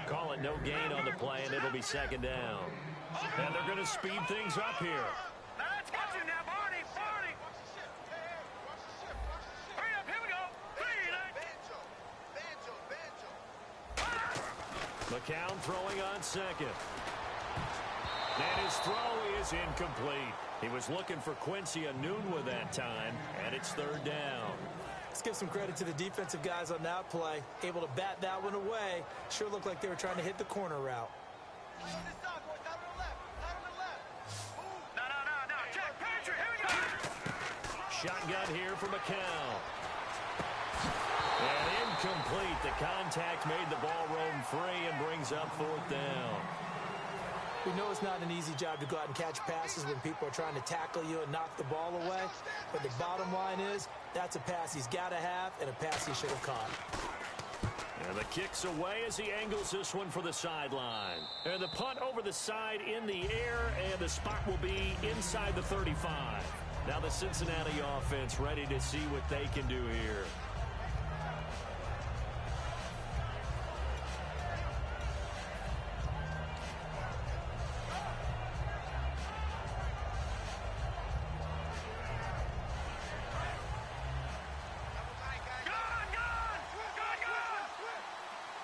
Call it no gain on the play, and it'll be 2nd down. And they're going to speed things up here. Let's get you now, Barney. Barney. Hurry up, here we go. McCown throwing on 2nd. And his throw is incomplete. He was looking for Quincy Enunwa that time, and it's 3rd down. Let's give some credit to the defensive guys on that play. Able to bat that one away. Sure looked like they were trying to hit the corner route. Shotgun here for McCown. And incomplete. The contact made the ball roam free and brings up 4th down. We know it's not an easy job to go out and catch passes when people are trying to tackle you and knock the ball away. But the bottom line is, that's a pass he's got to have and a pass he should have caught. And the kick's away as he angles this one for the sideline. And the punt over the side in the air, and the spot will be inside the 35. Now the Cincinnati offense ready to see what they can do here.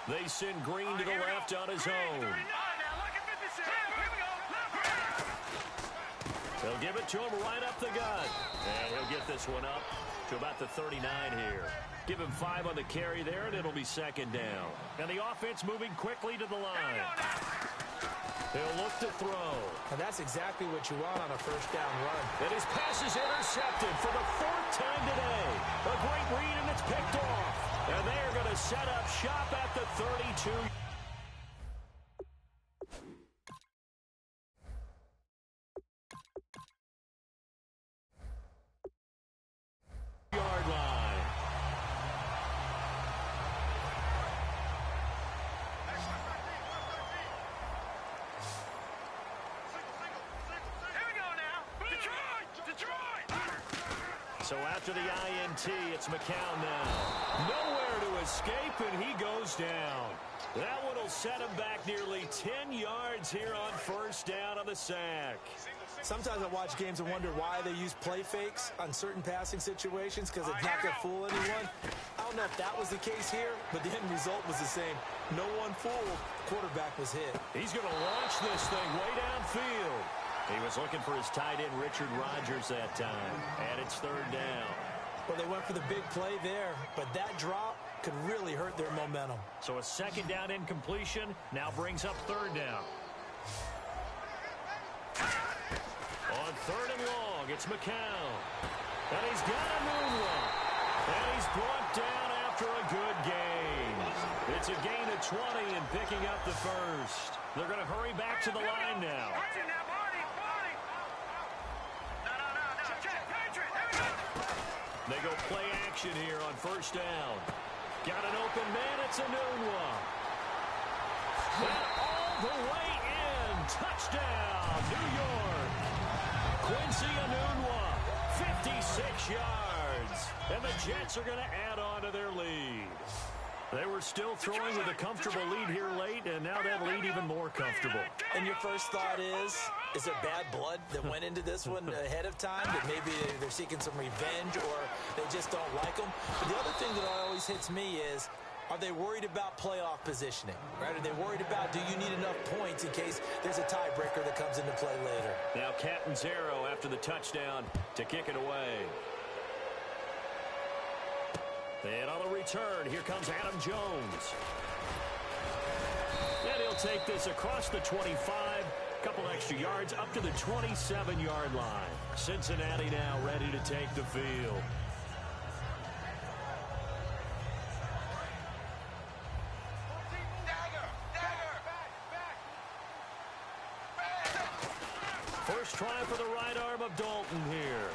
They send Green to the left on his own. They'll give it to him right up the gut. And he'll get this one up to about the 39 here. Give him 5 on the carry there, and it'll be 2nd down. And the offense moving quickly to the line. He'll look to throw. And that's exactly what you want on a 1st down run. And his pass is intercepted for the 4th time today. A great read, and it's picked off. And they are going to set up shop at the 32. Yard line. Here we go now. Detroit! So after the INT, it's McCown now. Nowhere to escape, and he goes down. That one will set him back nearly 10 yards here on 1st down on the sack. Sometimes I watch games and wonder why they use play fakes on certain passing situations, because it's not going to fool anyone. I don't know if that was the case here, but the end result was the same. No one fooled. Quarterback was hit. He's going to launch this thing way downfield. He was looking for his tight end, Richard Rodgers, that time. And it's 3rd down. Well, they went for the big play there, but that drop could really hurt their momentum. So a 2nd down incompletion now brings up 3rd down. On 3rd and long, it's McCown. And he's got a Enunwa. And he's brought down after a good gain. It's a gain of 20 and picking up the 1st. They're going to hurry back to the line now. They go play action here on 1st down. Got an open man. It's Enunwa. And all the way in. Touchdown, New York. Quincy Enunwa, 56 yards. And the Jets are going to add on to their lead. They were still throwing with a comfortable lead here late, and now that lead even more comfortable. And your first thought is there bad blood that went into this one ahead of time? That maybe they're seeking some revenge or they just don't like them? But the other thing that always hits me is, are they worried about playoff positioning? Right? Are they worried about, do you need enough points in case there's a tiebreaker that comes into play later? Now Catanzaro after the touchdown to kick it away. And on the return, here comes Adam Jones. And he'll take this across the 25, a couple extra yards up to the 27-yard line. Cincinnati now ready to take the field. First try for the right arm of Dalton here.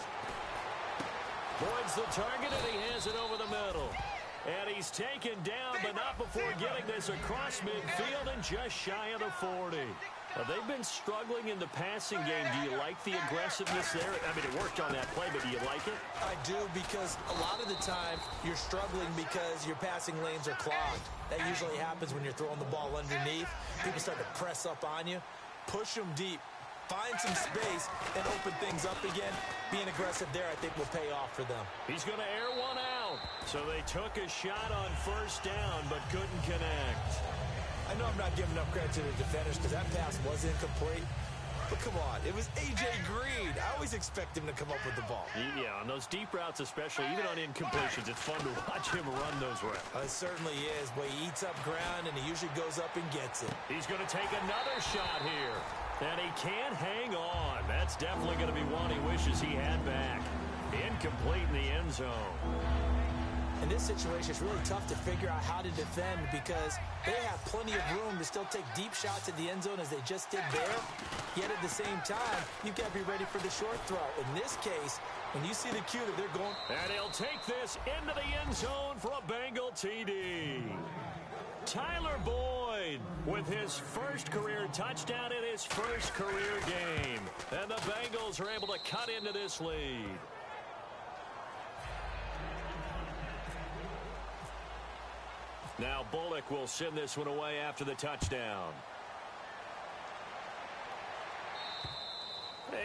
Boyd's the target, and he has it over the middle. And he's taken down, but not before getting this across midfield and just shy of the 40. They've been struggling in the passing game. Do you like the aggressiveness there? I mean, it worked on that play, but do you like it? I do, because a lot of the time you're struggling because your passing lanes are clogged. That usually happens when you're throwing the ball underneath. People start to press up on you. Push them deep. Find some space and open things up again. Being aggressive there, I think, will pay off for them. He's going to air one out. So they took a shot on first down, but couldn't connect. I know I'm not giving enough credit to the defenders because that pass was incomplete. But come on, it was A.J. Green. I always expect him to come up with the ball. Yeah, on those deep routes especially, even on incompletions, it's fun to watch him run those routes. It certainly is, but he eats up ground, and he usually goes up and gets it. He's going to take another shot here. And he can't hang on. That's definitely going to be one he wishes he had back. Incomplete in the end zone. In this situation, it's really tough to figure out how to defend because they have plenty of room to still take deep shots at the end zone as they just did there. Yet at the same time, you've got to be ready for the short throw. In this case, when you see the cue that they're going... And he'll take this into the end zone for a Bengal TD. Tyler Boyd with his first career touchdown in his first career game. And the Bengals are able to cut into this lead. Now Bullock will send this one away after the touchdown.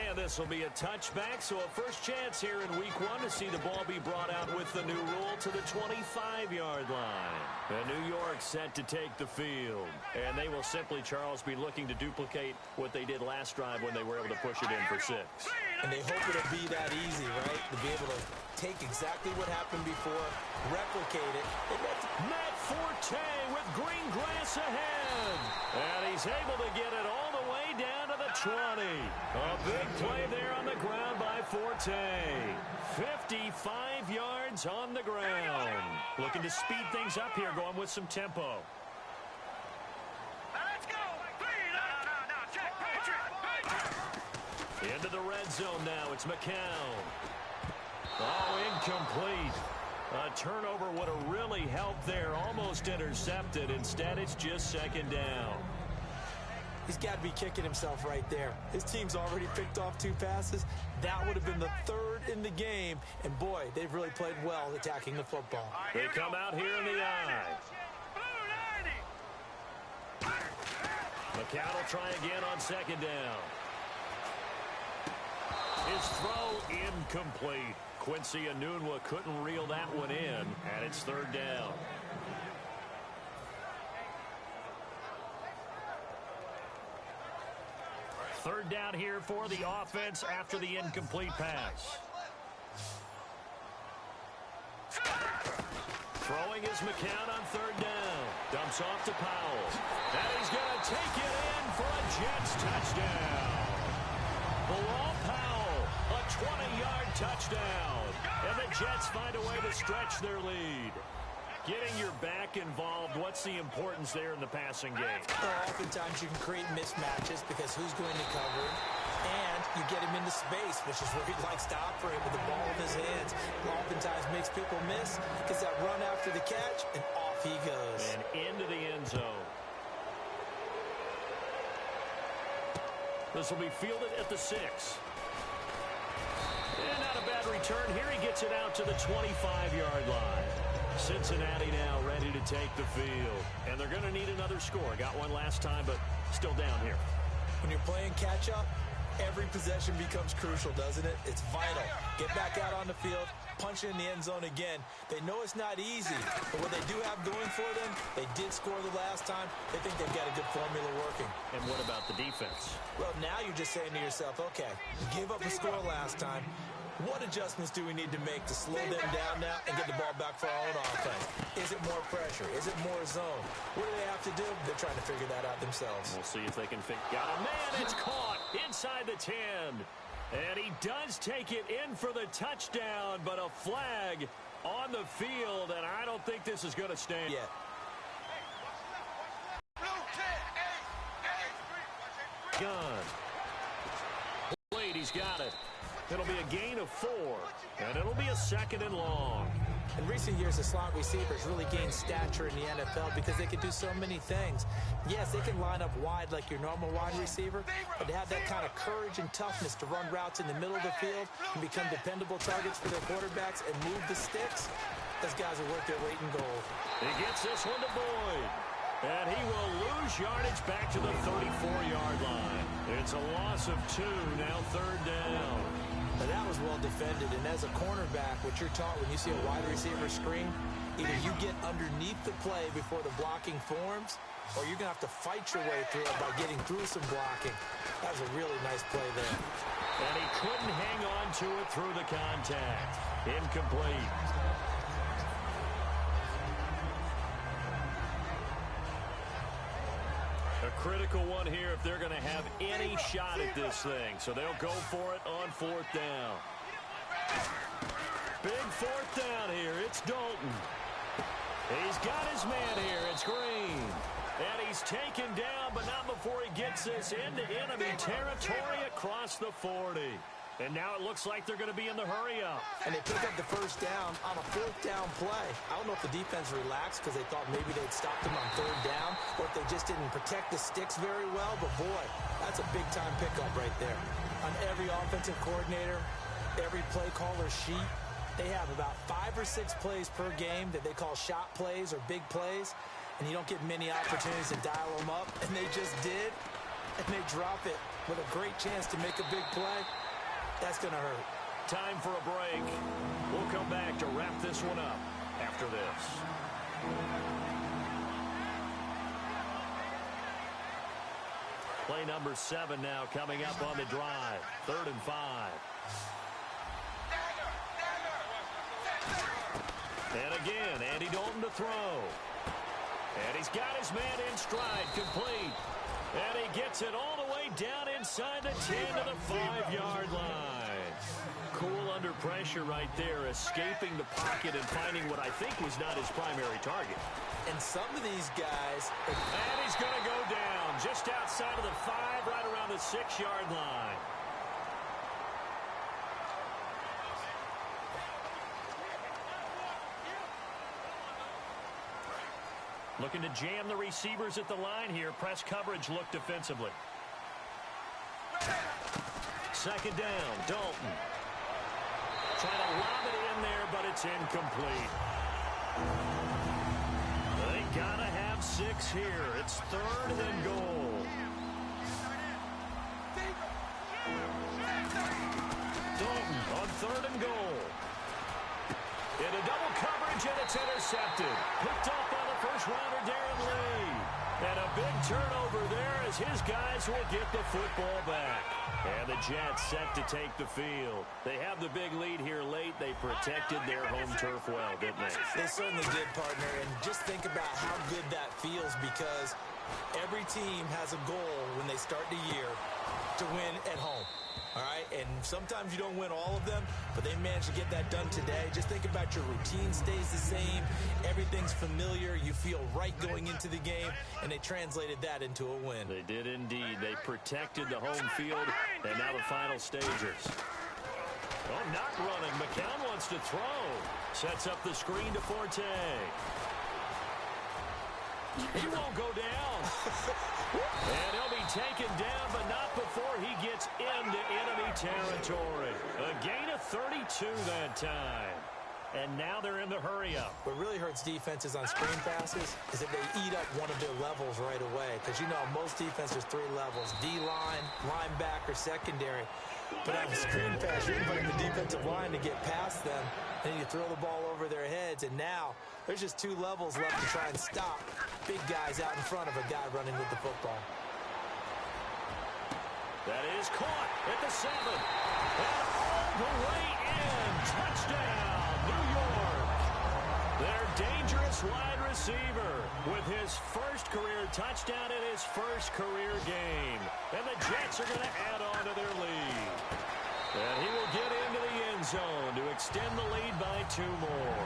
And this will be a touchback, so a first chance here in week one to see the ball be brought out with the new rule to the 25-yard line. And New York set to take the field. And they will simply, Charles, be looking to duplicate what they did last drive when they were able to push it in for 6. And they hope it'll be that easy, right? To be able to take exactly what happened before, replicate it. Matt Forte with green grass ahead. And he's able to get it all the way down to the 20. A big play there on the ground by Forte. 55 yards on the ground. Looking to speed things up here, going with some tempo. Let's go. No. Check. Patriot. Into the red zone now. It's McCown. Oh, incomplete. A turnover would have really helped there. Almost intercepted. Instead, it's just second down. He's got to be kicking himself right there. His team's already picked off 2 passes. That would have been the 3rd in the game. And, boy, they've really played well attacking the football. They come out here in the eye. McCown will try again on second down. His throw incomplete. Quincy Enunwa couldn't reel that one in, and it's 3rd down. Third down here for the offense after the incomplete pass. Throwing is McCown on 3rd down. Dumps off to Powell. And he's going to take it in for a Jets touchdown. Bilal Powell, a 20-yard touchdown. And the Jets find a way to stretch their lead. Getting your back involved, what's the importance there in the passing game? Well, oftentimes you can create mismatches because who's going to cover him? And you get him into space, which is where he likes to operate with the ball in his hands. Oftentimes makes people miss, gets that run after the catch, and off he goes. And into the end zone. This will be fielded at the 6. And not a bad return. Here he gets it out to the 25-yard line. Cincinnati now ready to take the field. And they're going to need another score. Got one last time, but still down here. When you're playing catch-up, every possession becomes crucial, doesn't it? It's vital. Get back out on the field, punch it in the end zone again. They know it's not easy, but what they do have going for them, they did score the last time. They think they've got a good formula working. And what about the defense? Well, now you're just saying to yourself, okay, we gave up a score last time. What adjustments do we need to make to slow them down now and get the ball back for our own offense? Is it more pressure? Is it more zone? What do they have to do? They're trying to figure that out themselves. We'll see if they can figure it out. Man, it's caught inside the 10. And he does take it in for the touchdown, but a flag on the field, and I don't think this is going to stand yet. Gun. Wait, he's got it. It'll be a gain of 4, and it'll be a 2nd and long. In recent years, the slot receivers really gained stature in the NFL because they can do so many things. Yes, they can line up wide like your normal wide receiver, but to have that kind of courage and toughness to run routes in the middle of the field and become dependable targets for their quarterbacks and move the sticks, those guys are worth their weight in gold. He gets this one to Boyd, and he will lose yardage back to the 34-yard line. It's a loss of 2, now 3rd down. Now that was well defended, and as a cornerback, what you're taught when you see a wide receiver screen, either you get underneath the play before the blocking forms, or you're going to have to fight your way through it by getting through some blocking. That was a really nice play there. And he couldn't hang on to it through the contact. Incomplete. A critical one here if they're going to have any shot at this thing. So they'll go for it on 4th down. Big 4th down here. It's Dalton. He's got his man here. It's Green. And he's taken down, but not before he gets this into enemy territory across the 40. And now it looks like they're going to be in the hurry-up. And they pick up the 1st down on a 4th down play. I don't know if the defense relaxed because they thought maybe they'd stopped them on 3rd down, or if they just didn't protect the sticks very well. But, boy, that's a big-time pickup right there. On every offensive coordinator, every play caller sheet, they have about 5 or 6 plays per game that they call shot plays or big plays, and you don't get many opportunities to dial them up, and they just did, and they drop it with a great chance to make a big play. That's going to hurt. Time for a break. We'll come back to wrap this one up after this. Play number 7 now coming up on the drive. 3rd and 5. And again, Andy Dalton to throw. And he's got his man in stride, complete. And he gets it all the way down inside the 10 to the 5-yard line. Cool under pressure right there, escaping the pocket and finding what I think was not his primary target. And some of these guys... And he's going to go down just outside of the 5, right around the 6-yard line. Looking to jam the receivers at the line here. Press coverage look defensively. 2nd down, Dalton. Trying to lob it in there, but it's incomplete. They gotta have 6 here. It's 3rd and goal. Dalton on 3rd and goal. Into double coverage, and it's intercepted. Picked up by the first-rounder, Darren Lee. And a big turnover there as his guys will get the football back. And the Jets set to take the field. They have the big lead here late. They protected their home turf well, didn't they? They certainly did, partner. And just think about how good that feels, because every team has a goal when they start the year to win at home. All right, and sometimes you don't win all of them, but they managed to get that done today. Just think about your routine stays the same. Everything's familiar. You feel right going into the game, and they translated that into a win. They did indeed. They protected the home field, and now the final stages. Oh, not running. McCown wants to throw. Sets up the screen to Forte. He won't go down. And he'll be taken down, but not before he gets into enemy territory. A gain of 32 that time. And now they're in the hurry-up. What really hurts defenses on screen passes is that they eat up one of their levels right away. Because, you know, most defenses, 3 levels. D-line, linebacker, secondary. But on a screen pass, you're inviting the defensive line to get past them. And you throw the ball over their heads. And now there's just 2 levels left to try and stop big guys out in front of a guy running with the football. That is caught at the 7. And all the way in. Touchdown, New York. Their dangerous wide receiver with his first career touchdown in his first career game. And the Jets are going to add on to their lead. And he will get into the end zone to extend the lead by 2 more.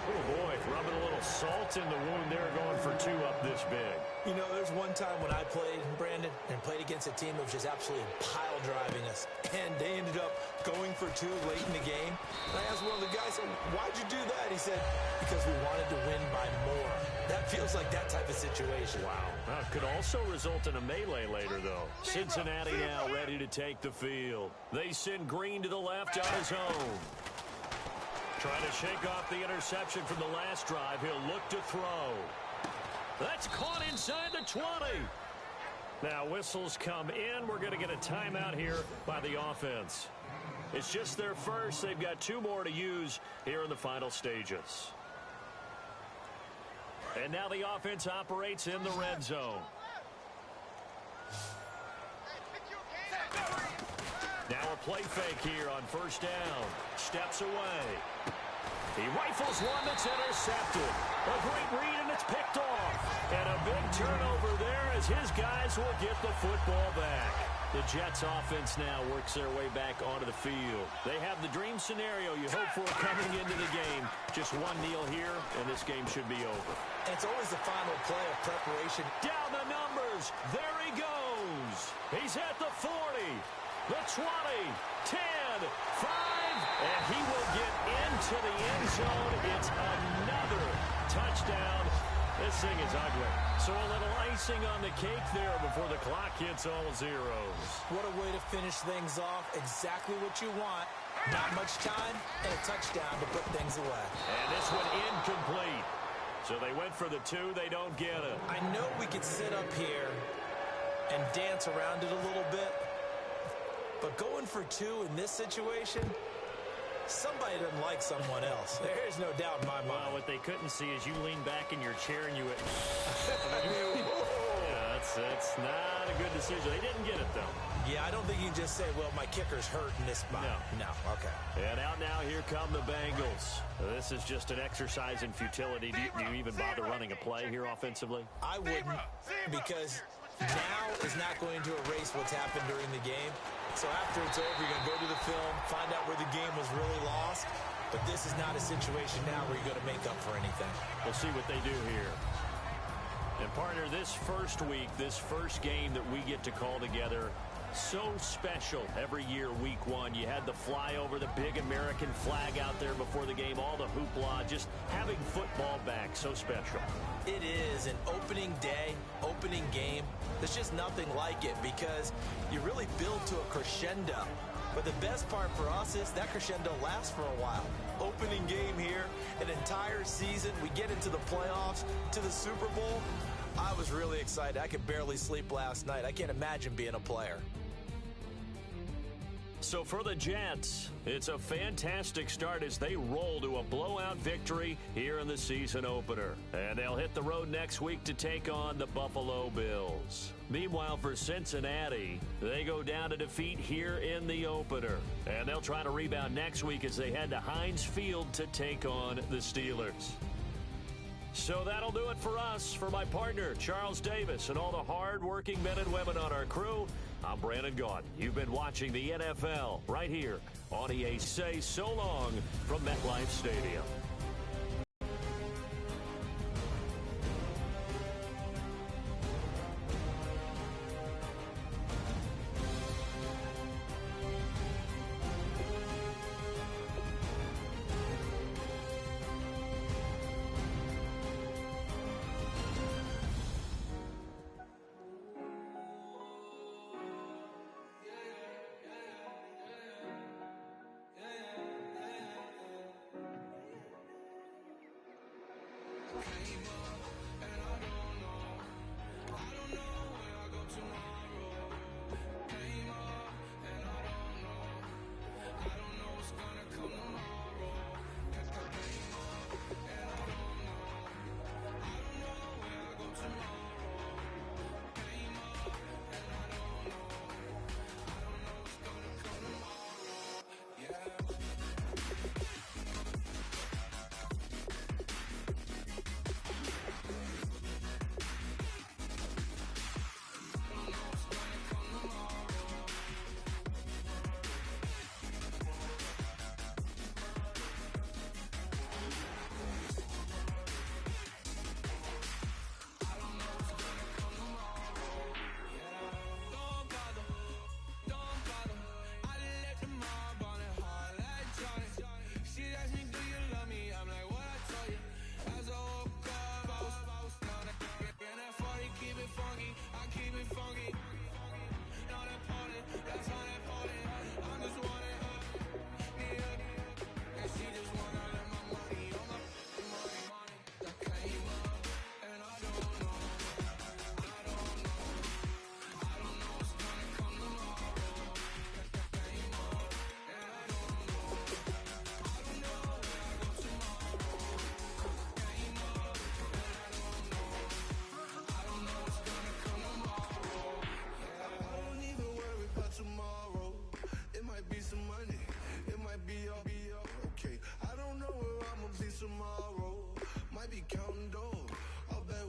Oh, boy, rubbing a little salt in the wound there, going for 2 up this big. You know, there's one time when I played, Brandon, and played against a team that was just absolutely pile driving us. And they ended up going for 2 late in the game. And I asked one of the guys, why'd you do that? He said, because we wanted to win by more. That feels like that type of situation. Wow. That could also result in a melee later, though. Cincinnati now ready to take the field. They send Green to the left on his own. Trying to shake off the interception from the last drive. He'll look to throw. That's caught inside the 20. Now whistles come in. We're going to get a timeout here by the offense. It's just their first. They've got 2 more to use here in the final stages. And now the offense operates in the red zone. Now a play fake here on first down. Steps away. He rifles one that's intercepted. A great read, and it's picked off. And a big turnover there as his guys will get the football back. The Jets offense now works their way back onto the field. They have the dream scenario you hope for coming into the game. Just 1 kneel here, and this game should be over. It's always the final play of preparation. Down the numbers. There he goes. He's at the 40, the 20, 10, 5, and he will get into the end zone. It's another touchdown. This thing is ugly. So a little icing on the cake there before the clock hits all zeros. What a way to finish things off. Exactly what you want. Not much time and a touchdown to put things away. And this one incomplete. So they went for the 2. They don't get it. I know we could sit up here and dance around it a little bit, but going for 2 in this situation, somebody doesn't like someone else. There's no doubt in my mind. Well, what they couldn't see is you lean back in your chair and you went, yeah, that's not a good decision. They didn't get it, though. Yeah, I don't think you can just say, well, my kicker's hurt in this spot. No, okay. And out now, here come the Bengals. This is just an exercise in futility. Do you even bother running a play here offensively? I wouldn't, because now is not going to erase what's happened during the game. So after it's over, you're going to go to the film, find out where the game was really lost. But this is not a situation now where you're going to make up for anything. We'll see what they do here. And, partner, this first week, this first game that we get to call together, so special every year, week 1. You had the flyover, the big American flag out there before the game, all the hoopla, just having football back, so special. It is an opening day, opening game. There's just nothing like it because you really build to a crescendo. But the best part for us is that crescendo lasts for a while. Opening game here, an entire season. We get into the playoffs, to the Super Bowl. I was really excited. I could barely sleep last night. I can't imagine being a player. So for the Jets, it's a fantastic start as they roll to a blowout victory here in the season opener. And they'll hit the road next week to take on the Buffalo Bills. Meanwhile, for Cincinnati, they go down to defeat here in the opener. And they'll try to rebound next week as they head to Heinz Field to take on the Steelers. So that'll do it for us. For my partner, Charles Davis, and all the hard-working men and women on our crew, I'm Brandon Gaudin. You've been watching the NFL right here on EA. Say so long from MetLife Stadium.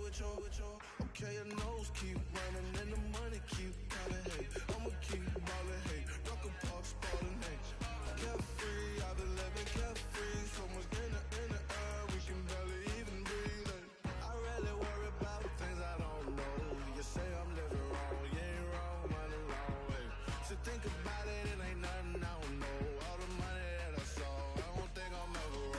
with your. Okay, your nose keep running and the money keep calling. Hey, I'ma keep ballin'. Hey, rock a park, spallin'. Hey, carefree, I've been living carefree. So much in the air, we can barely even breathe. Hey, I really worry about things I don't know. You say I'm living wrong, you ain't wrong, money long way. So think about it, it ain't nothing I don't know. All the money that I saw, I don't think I'm ever wrong.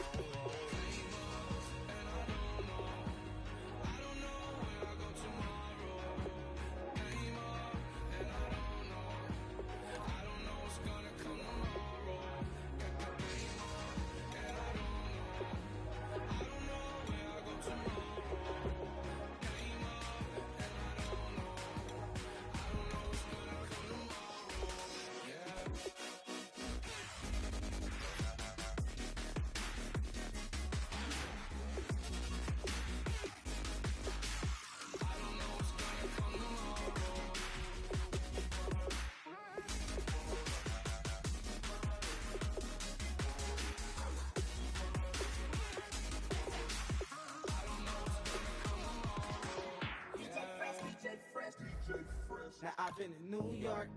Now I've been in New York,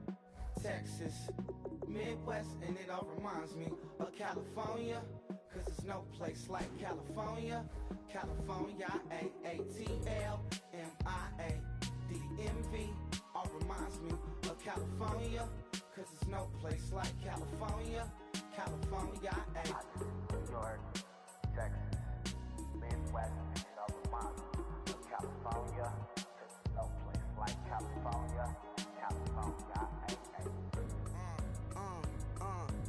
Texas, Midwest, and it all reminds me of California, cause there's no place like California. California, A-A-T-L-M-I-A-D-M-V, all reminds me of California, cause there's no place like California. California, New York, Texas, Midwest, and it all reminds me of California, cause there's no place like California. California,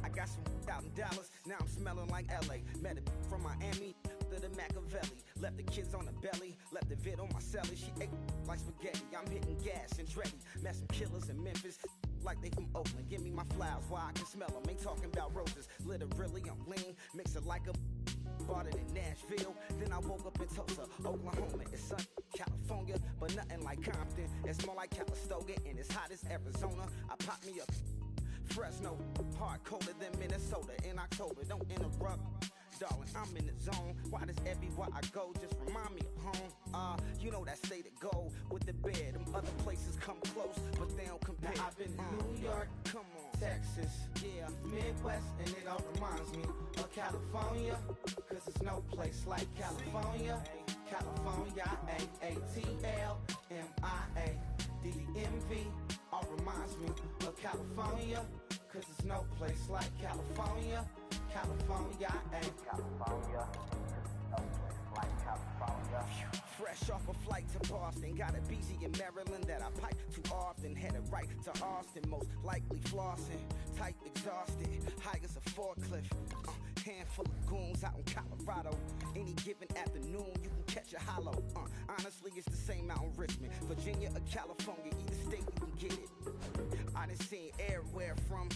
I got some out in Dallas, now I'm smelling like LA. Met it from Miami to the Machiavelli. Left the kids on the belly, left the vid on my celly. She ate like spaghetti, I'm hitting gas and Dreddy. Met some killers in Memphis, like they from Oakland. Give me my flowers while I can smell them. Ain't talking about roses, literally I'm lean. Mix it like a bought it in Nashville. Then I woke up in Tulsa, Oklahoma. It's sunny, California, but nothing like Compton. It's more like Calistoga, and it's hot as Arizona. I pop me up Fresno, hard colder than Minnesota in October. Don't interrupt, darling, I'm in the zone. Why does everywhere I go just remind me of home? You know that state of gold with the bed. Them other places come close, but they don't compare. Now I've been in New York, come on, Texas, yeah, Midwest, and it all reminds me of California, cause there's no place like California. California, A-A-T-L-M-I-A-D-M-V, all reminds me of California, cause there's no place like California. California, California, no place like California. Fresh off a flight to Boston, got a BZ in Maryland that I pipe too often. Headed right to Austin, most likely flossing. Tight, exhausted, high as a forklift. Handful of goons out in Colorado. Any given afternoon, you can catch a hollow. Honestly, it's the same out in Richmond, Virginia or California. Either state you can get it. I done seen everywhere from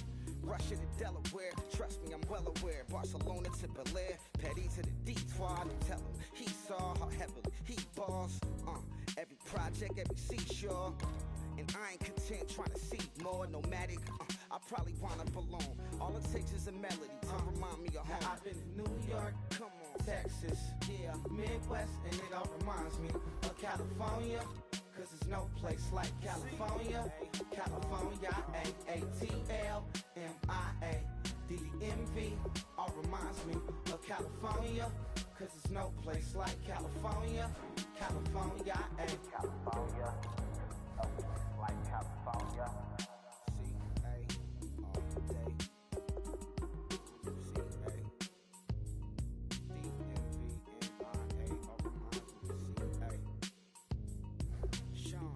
Russia to Delaware. Trust me, I'm well aware. Barcelona to Bel Air, Petty to the Detroit. Don't tell him he saw how heavily he balls. Every project, every seashore. And I ain't content trying to see more nomadic. I probably wanna belong. All it takes is a melody to remind me of home. Now I've been in New York, come on, Texas, yeah, Midwest, and it all reminds me of California, cause there's no place like California. California, A-A-T-L-M-I-A-D-M-V, all reminds me of California, cause there's no place like California. California, California, no place like California. C-A all day. C-A D-M-V-M-I-A all reminds me of C-A. Sean.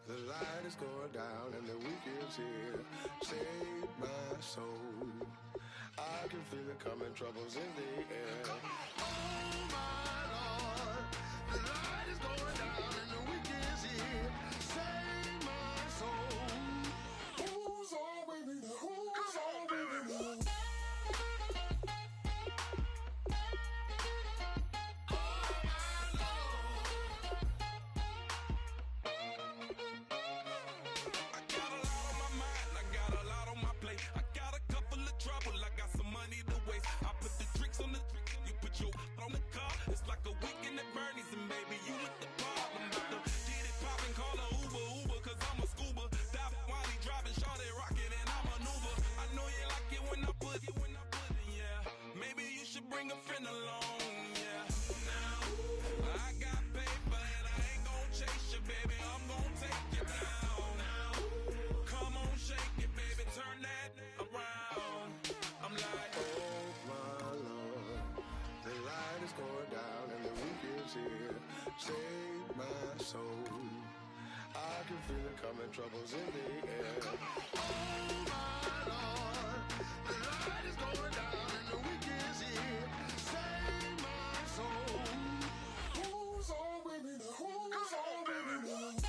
The light is going down and the weekend's here. Save my soul. I can feel it coming, troubles in the air. Oh my Lord, the light is going down and the weekend's here. Save my soul. Who's all with me? Who's all with me? bring a friend along, yeah. Now, I got paper and I ain't gon' chase you, baby. I'm gon' take you down. Now, come on, shake it, baby. Turn that around. I'm like, oh my Lord, the light is going down and the week is here. Save my soul. I can feel it coming, troubles in the air. Oh my Lord, the light is going down and the week is here. Save my soul. Who's on with me now? Who's on with me now?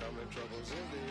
Coming, troubles in the